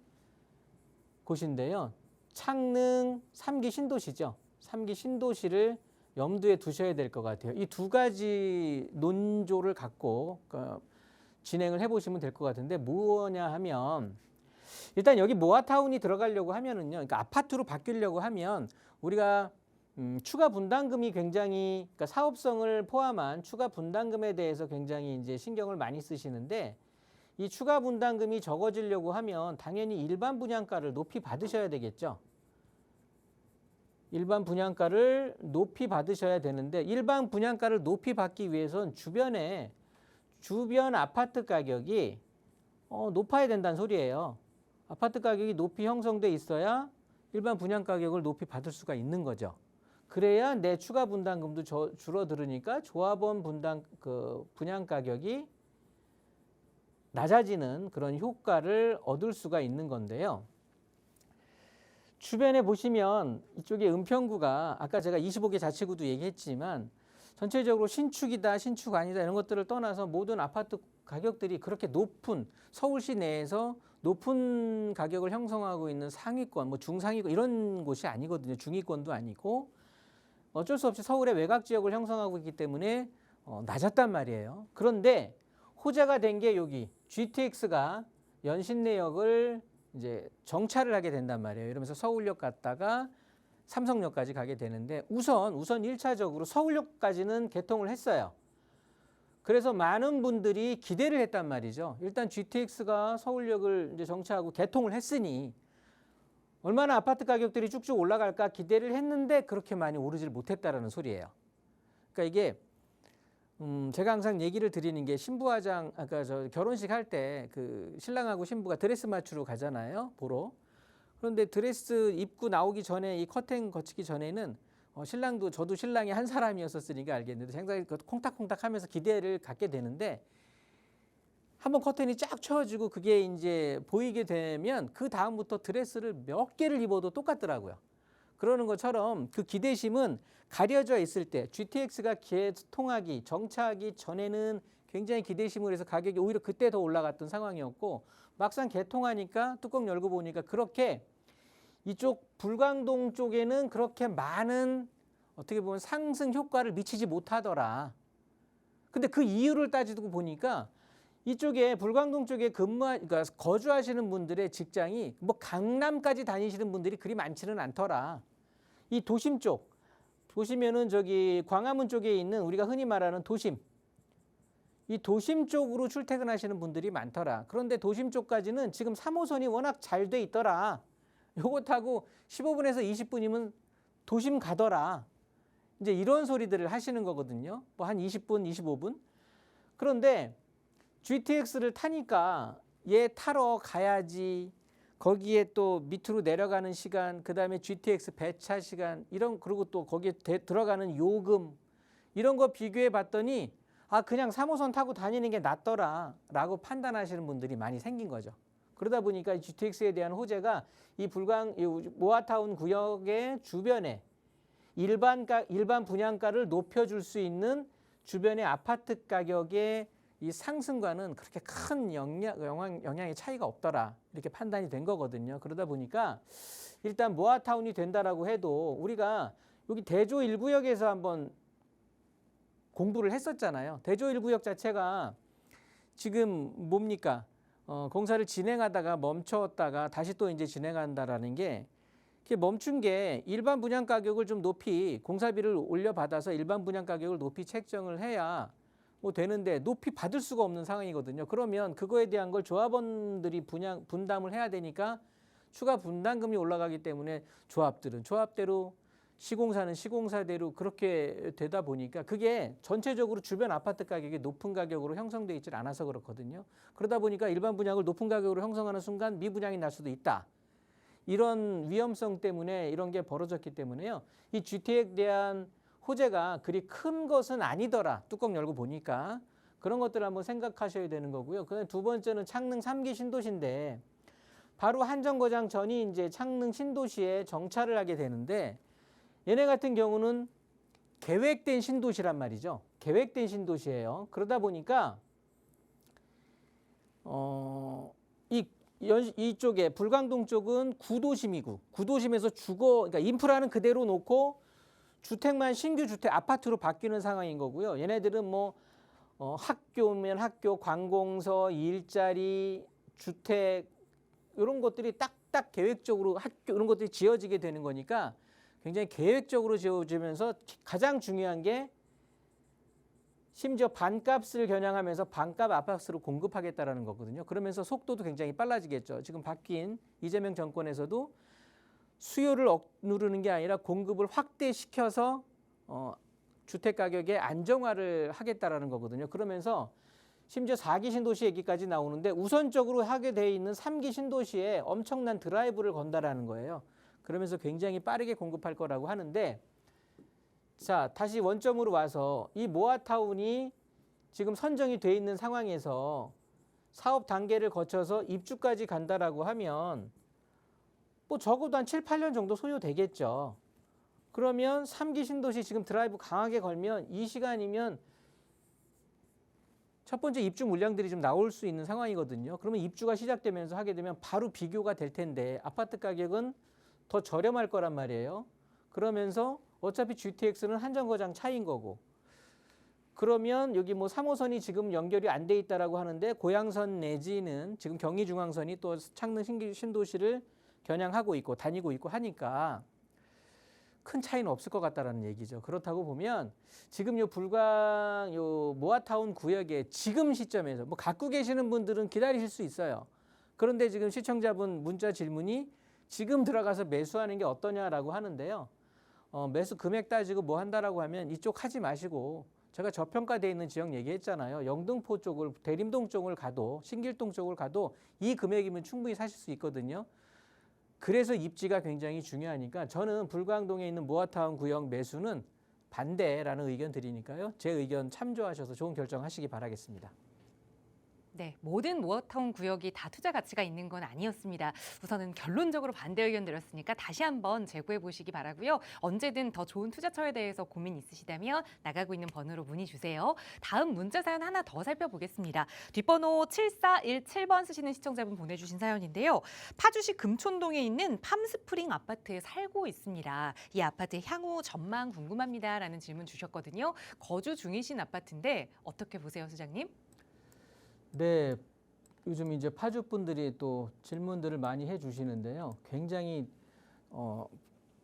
곳인데요. 창릉 3기 신도시죠. 3기 신도시를 염두에 두셔야 될 것 같아요. 이 두 가지 논조를 갖고 진행을 해보시면 될 것 같은데 뭐냐 하면 일단 여기 모아타운이 들어가려고 하면은요. 그러니까 아파트로 바뀌려고 하면 우리가 추가 분담금이 굉장히 그러니까 사업성을 포함한 추가 분담금에 대해서 굉장히 이제 신경을 많이 쓰시는데 이 추가 분담금이 적어지려고 하면 당연히 일반 분양가를 높이 받으셔야 되겠죠. 일반 분양가를 높이 받으셔야 되는데 일반 분양가를 높이 받기 위해선 주변 아파트 가격이 높아야 된다는 소리예요. 아파트 가격이 높이 형성돼 있어야 일반 분양 가격을 높이 받을 수가 있는 거죠. 그래야 내 추가 분담금도 줄어들으니까 조합원 분양 가격이 낮아지는 그런 효과를 얻을 수가 있는 건데요. 주변에 보시면 이쪽에 은평구가 아까 제가 25개 자치구도 얘기했지만 전체적으로 신축이다 신축 아니다 이런 것들을 떠나서 모든 아파트 가격들이 그렇게 높은 서울시 내에서 높은 가격을 형성하고 있는 상위권, 뭐 중상위권 이런 곳이 아니거든요. 중위권도 아니고 어쩔 수 없이 서울의 외곽 지역을 형성하고 있기 때문에 낮았단 말이에요. 그런데 호재가 된 게 여기 GTX가 연신내역을 이제 정차를 하게 된단 말이에요. 이러면서 서울역 갔다가 삼성역까지 가게 되는데 우선 1차적으로 서울역까지는 개통을 했어요. 그래서 많은 분들이 기대를 했단 말이죠. 일단 GTX가 서울역을 이제 정차하고 개통을 했으니 얼마나 아파트 가격들이 쭉쭉 올라갈까 기대를 했는데 그렇게 많이 오르질 못했다라는 소리예요. 그러니까 이게 제가 항상 얘기를 드리는 게 신부화장 아까 저 결혼식 할 때 그 신랑하고 신부가 드레스 맞추러 가잖아요. 보러. 그런데 드레스 입고 나오기 전에 이 커튼 거치기 전에는 신랑도 저도 신랑이 한 사람이었었으니까 알겠는데 굉장히 콩닥콩닥 하면서 기대를 갖게 되는데 한번 커튼이 쫙 쳐지고 그게 이제 보이게 되면 그 다음부터 드레스를 몇 개를 입어도 똑같더라고요. 그러는 것처럼 그 기대심은 가려져 있을 때 GTX가 개통하기 정차하기 전에는 굉장히 기대심을 해서 가격이 오히려 그때 더 올라갔던 상황이었고 막상 개통하니까 뚜껑 열고 보니까 그렇게 이쪽 불광동 쪽에는 그렇게 많은 어떻게 보면 상승 효과를 미치지 못하더라. 근데 그 이유를 따지고 보니까 이쪽에 불광동 쪽에 그러니까 거주하시는 분들의 직장이 뭐 강남까지 다니시는 분들이 그리 많지는 않더라. 이 도심 쪽 보시면은 저기 광화문 쪽에 있는 우리가 흔히 말하는 도심. 이 도심 쪽으로 출퇴근하시는 분들이 많더라. 그런데 도심 쪽까지는 지금 3호선이 워낙 잘 돼 있더라. 요거 타고 15분에서 20분이면 도심 가더라. 이제 이런 소리들을 하시는 거거든요. 뭐 한 20분, 25분. 그런데 GTX를 타니까 얘 타러 가야지. 거기에 또 밑으로 내려가는 시간, 그다음에 GTX 배차 시간 이런 그리고 또 거기에 들어가는 요금 이런 거 비교해 봤더니 아 그냥 3호선 타고 다니는 게 낫더라라고 판단하시는 분들이 많이 생긴 거죠. 그러다 보니까 GTX에 대한 호재가 이 모아타운 구역의 주변에 일반 분양가를 높여줄 수 있는 주변의 아파트 가격의 이 상승과는 그렇게 큰 영향의 차이가 없더라 이렇게 판단이 된 거거든요. 그러다 보니까 일단 모아타운이 된다라고 해도 우리가 여기 대조 1구역에서 한번 공부를 했었잖아요. 대조 1구역 자체가 지금 뭡니까? 공사를 진행하다가 멈췄다가 다시 또 이제 진행한다라는 게 이게 멈춘 게 일반 분양 가격을 좀 높이 공사비를 올려받아서 일반 분양 가격을 높이 책정을 해야 뭐 되는데 높이 받을 수가 없는 상황이거든요. 그러면 그거에 대한 걸 조합원들이 분담을 해야 되니까 추가 분담금이 올라가기 때문에 조합들은 조합대로 시공사는 시공사대로 그렇게 되다 보니까 그게 전체적으로 주변 아파트 가격이 높은 가격으로 형성돼 있질 않아서 그렇거든요. 그러다 보니까 일반 분양을 높은 가격으로 형성하는 순간 미분양이 날 수도 있다. 이런 위험성 때문에 이런 게 벌어졌기 때문에요. 이 GTX에 대한 호재가 그리 큰 것은 아니더라. 뚜껑 열고 보니까. 그런 것들을 한번 생각하셔야 되는 거고요. 그다음에 두 번째는 창릉 3기 신도시인데 바로 한정거장 전이 이제 창릉 신도시에 정차를 하게 되는데 얘네 같은 경우는 계획된 신도시란 말이죠. 계획된 신도시예요. 그러다 보니까 이쪽에 불광동 쪽은 구도심이고 구도심에서 그러니까 인프라는 그대로 놓고 주택만 신규 주택 아파트로 바뀌는 상황인 거고요. 얘네들은 뭐 학교면 학교, 관공서, 일자리, 주택 이런 것들이 딱딱 계획적으로 학교 이런 것들이 지어지게 되는 거니까 굉장히 계획적으로 지어지면서 가장 중요한 게 심지어 반값을 겨냥하면서 반값 아파트로 공급하겠다라는 거거든요. 그러면서 속도도 굉장히 빨라지겠죠. 지금 바뀐 이재명 정권에서도 수요를 억누르는 게 아니라 공급을 확대시켜서 주택 가격의 안정화를 하겠다라는 거거든요. 그러면서 심지어 4기 신도시 얘기까지 나오는데 우선적으로 하게 돼 있는 3기 신도시에 엄청난 드라이브를 건다라는 거예요. 그러면서 굉장히 빠르게 공급할 거라고 하는데 자, 다시 원점으로 와서 이 모아타운이 지금 선정이 돼 있는 상황에서 사업 단계를 거쳐서 입주까지 간다라고 하면 뭐 적어도 한 7, 8년 정도 소요되겠죠. 그러면 3기 신도시 지금 드라이브 강하게 걸면 이 시간이면 첫 번째 입주 물량들이 좀 나올 수 있는 상황이거든요. 그러면 입주가 시작되면서 하게 되면 바로 비교가 될 텐데 아파트 가격은 더 저렴할 거란 말이에요. 그러면서 어차피 GTX는 한정거장 차이인 거고 그러면 여기 뭐 3호선이 지금 연결이 안 돼 있다라고 하는데 고양선 내지는 지금 경의중앙선이 또 창릉 신도시를 겨냥하고 있고 다니고 있고 하니까 큰 차이는 없을 것 같다라는 얘기죠. 그렇다고 보면 지금 요 모아타운 구역에 지금 시점에서 뭐 갖고 계시는 분들은 기다리실 수 있어요. 그런데 지금 시청자분 문자 질문이 지금 들어가서 매수하는 게 어떠냐라고 하는데요. 매수 금액 따지고 뭐 한다라고 하면 이쪽 하지 마시고 제가 저평가되어 있는 지역 얘기했잖아요. 영등포 쪽을 대림동 쪽을 가도 신길동 쪽을 가도 이 금액이면 충분히 사실 수 있거든요. 그래서 입지가 굉장히 중요하니까 저는 불광동에 있는 모아타운 구역 매수는 반대라는 의견 드리니까요. 제 의견 참조하셔서 좋은 결정하시기 바라겠습니다. 네, 모든 모아타운 구역이 다 투자 가치가 있는 건 아니었습니다. 우선은 결론적으로 반대 의견 드렸으니까 다시 한번 재고해 보시기 바라고요. 언제든 더 좋은 투자처에 대해서 고민 있으시다면 나가고 있는 번호로 문의 주세요. 다음 문자 사연 하나 더 살펴보겠습니다. 뒷번호 7417번 쓰시는 시청자분 보내주신 사연인데요. 파주시 금촌동에 있는 팜스프링 아파트에 살고 있습니다. 이 아파트의 향후 전망 궁금합니다라는 질문 주셨거든요. 거주 중이신 아파트인데 어떻게 보세요, 소장님? 네, 요즘 이제 파주 분들이 또 질문들을 많이 해주시는데요. 굉장히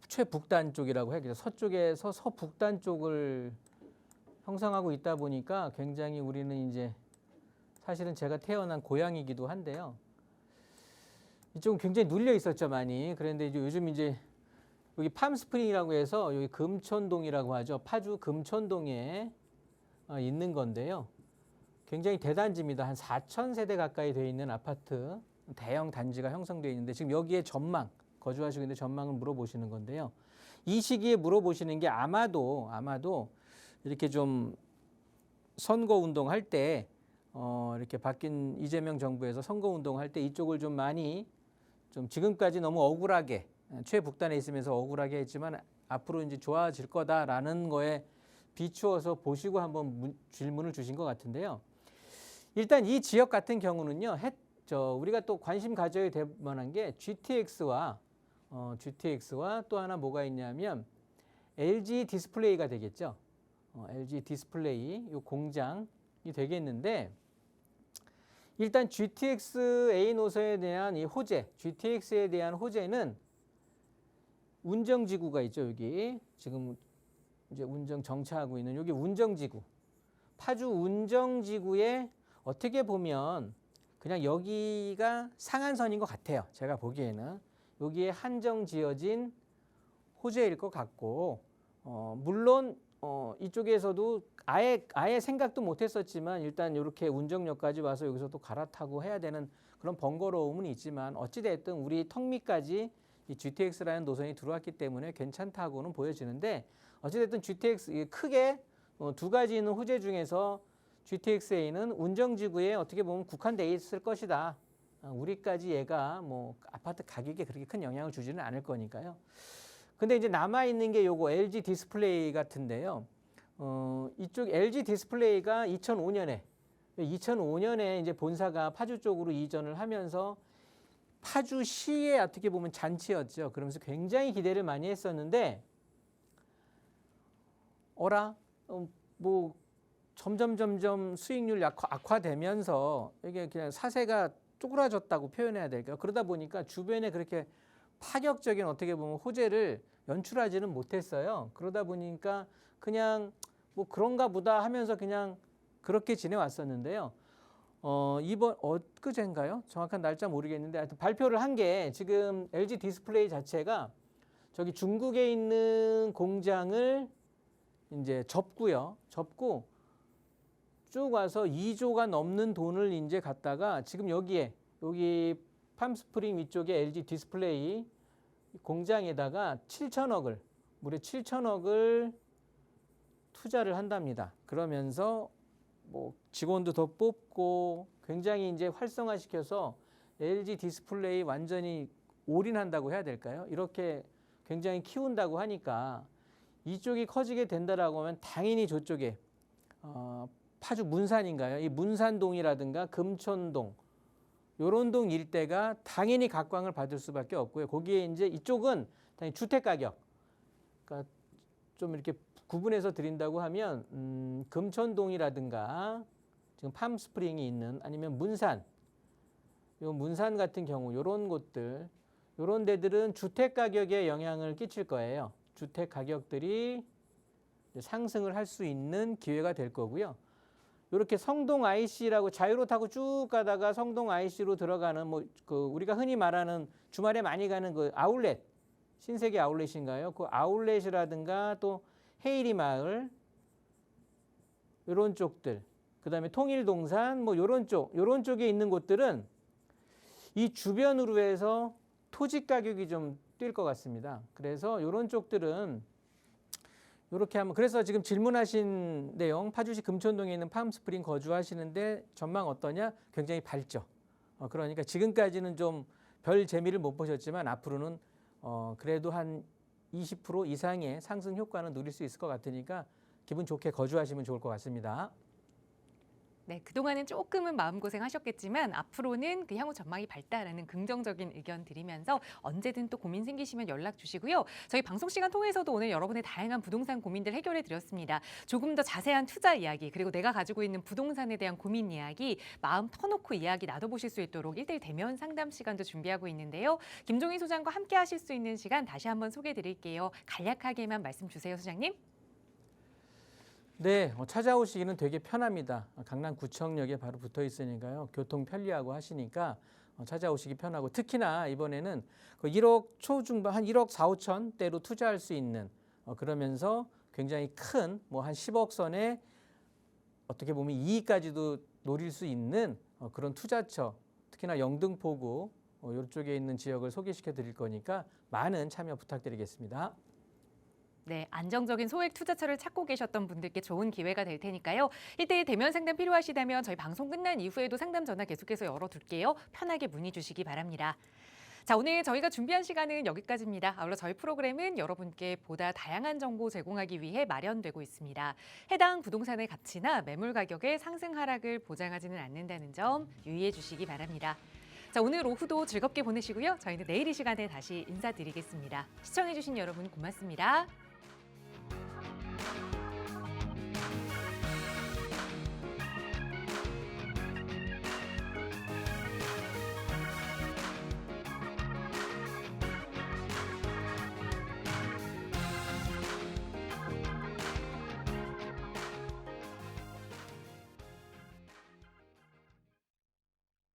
최북단 쪽이라고 해야겠죠. 서쪽에서 서북단 쪽을 형성하고 있다 보니까 굉장히 우리는 이제 사실은 제가 태어난 고향이기도 한데요. 이쪽은 굉장히 눌려 있었죠, 많이. 그런데 이제 요즘 이제 여기 팜스프링이라고 해서 여기 금촌동이라고 하죠. 파주 금촌동에 있는 건데요. 굉장히 대단지입니다. 한 4,000세대 가까이 되어 있는 아파트 대형 단지가 형성되어 있는데 지금 여기에 전망, 거주하시고 있는데 전망을 물어보시는 건데요. 이 시기에 물어보시는 게 아마도 이렇게 좀 선거운동 할 때 이렇게 바뀐 이재명 정부에서 선거운동 할 때 이쪽을 좀 많이 좀 지금까지 너무 억울하게 최북단에 있으면서 억울하게 했지만 앞으로 이제 좋아질 거다라는 거에 비추어서 보시고 한번 질문을 주신 것 같은데요. 일단 이 지역 같은 경우는요, 우리가 또 관심 가져야 될 만한 게 GTX와 또 하나 뭐가 있냐면 LG 디스플레이가 되겠죠. LG 디스플레이 이 공장이 되겠는데 일단 GTX-A 노선에 대한 이 호재, GTX에 대한 호재는 운정지구가 있죠. 여기 지금 이제 운정 정차하고 있는 여기 운정지구, 파주 운정지구에 어떻게 보면 그냥 여기가 상한선인 것 같아요. 제가 보기에는 여기에 한정 지어진 호재일 것 같고, 물론 이쪽에서도 아예 생각도 못했었지만 일단 이렇게 운정역까지 와서 여기서 또 갈아타고 해야 되는 그런 번거로움은 있지만 어찌됐든 우리 턱밑까지 이 GTX라는 노선이 들어왔기 때문에 괜찮다고는 보여지는데, 어찌됐든 GTX 크게 두 가지 있는 호재 중에서 GTX-A는 운정지구에 어떻게 보면 국한돼 있을 것이다. 우리까지 얘가 뭐 아파트 가격에 그렇게 큰 영향을 주지는 않을 거니까요. 근데 이제 남아 있는 게 요거 LG 디스플레이 같은데요. 이쪽 LG 디스플레이가 2005년에 이제 본사가 파주 쪽으로 이전을 하면서 파주시의 어떻게 보면 잔치였죠. 그러면서 굉장히 기대를 많이 했었는데 뭐 점점 수익률 악화되면서 이게 그냥 사세가 쪼그라졌다고 표현해야 될까요? 그러다 보니까 주변에 그렇게 파격적인 어떻게 보면 호재를 연출하지는 못했어요. 그러다 보니까 그냥 뭐 그런가 보다 하면서 그냥 그렇게 지내왔었는데요. 이번 엊그제인가요? 정확한 날짜 모르겠는데 하여튼 발표를 한 게 지금 LG 디스플레이 자체가 저기 중국에 있는 공장을 이제 접고 쭉 와서 2조가 넘는 돈을 이제 갖다가 지금 여기 팜스프링 위쪽에 LG 디스플레이 공장에다가 무려 7천억을 투자를 한답니다. 그러면서 뭐 직원도 더 뽑고 굉장히 이제 활성화시켜서 LG 디스플레이 완전히 올인한다고 해야 될까요? 이렇게 굉장히 키운다고 하니까 이쪽이 커지게 된다라고 하면 당연히 저쪽에 파주 문산인가요? 이 문산동이라든가 금천동 요런 동 일대가 당연히 각광을 받을 수밖에 없고요. 거기에 이제 이쪽은 당연히 주택 가격, 그러니까 좀 이렇게 구분해서 드린다고 하면 금천동이라든가 지금 팜스프링이 있는 아니면 문산 같은 경우 요런 곳들, 요런 데들은 주택 가격에 영향을 끼칠 거예요. 주택 가격들이 상승을 할 수 있는 기회가 될 거고요. 이렇게 성동 IC라고 자유로 타고 쭉 가다가 성동 IC로 들어가는 우리가 흔히 말하는 주말에 많이 가는 그 아울렛, 신세계 아울렛인가요? 그 아울렛이라든가 또 헤이리 마을 이런 쪽들, 그다음에 통일동산 요런 쪽에 있는 곳들은 이 주변으로 해서 토지 가격이 좀 뛸 것 같습니다. 그래서 이런 쪽들은 이렇게 하면, 그래서 지금 질문하신 내용, 파주시 금천동에 있는 팜스프링 거주하시는데 전망 어떠냐? 굉장히 밝죠. 그러니까 지금까지는 좀 별 재미를 못 보셨지만 앞으로는 그래도 한 20% 이상의 상승 효과는 누릴 수 있을 것 같으니까 기분 좋게 거주하시면 좋을 것 같습니다. 네, 그동안은 조금은 마음고생 하셨겠지만 앞으로는 그 향후 전망이 밝다라는 긍정적인 의견 드리면서 언제든 또 고민 생기시면 연락 주시고요. 저희 방송 시간 통해서도 오늘 여러분의 다양한 부동산 고민들 해결해 드렸습니다. 조금 더 자세한 투자 이야기, 그리고 내가 가지고 있는 부동산에 대한 고민 이야기, 마음 터놓고 이야기 나눠보실 수 있도록 1:1 대면 상담 시간도 준비하고 있는데요. 김종희 소장과 함께 하실 수 있는 시간 다시 한번 소개해 드릴게요. 간략하게만 말씀 주세요, 소장님. 네, 찾아오시기는 되게 편합니다. 강남구청역에 바로 붙어 있으니까요. 교통 편리하고 하시니까 찾아오시기 편하고, 특히나 이번에는 1억 초중반 한 1억 4, 5천대로 투자할 수 있는 그러면서 굉장히 큰 한 10억 선의 어떻게 보면 이익까지도 노릴 수 있는 그런 투자처, 특히나 영등포구 이쪽에 있는 지역을 소개시켜 드릴 거니까 많은 참여 부탁드리겠습니다. 네, 안정적인 소액 투자처를 찾고 계셨던 분들께 좋은 기회가 될 테니까요. 1:1 대면 상담 필요하시다면 저희 방송 끝난 이후에도 상담 전화 계속해서 열어둘게요. 편하게 문의 주시기 바랍니다. 자, 오늘 저희가 준비한 시간은 여기까지입니다. 아울러 저희 프로그램은 여러분께 보다 다양한 정보 제공하기 위해 마련되고 있습니다. 해당 부동산의 가치나 매물 가격의 상승 하락을 보장하지는 않는다는 점 유의해 주시기 바랍니다. 자, 오늘 오후도 즐겁게 보내시고요. 저희는 내일 이 시간에 다시 인사드리겠습니다. 시청해 주신 여러분 고맙습니다.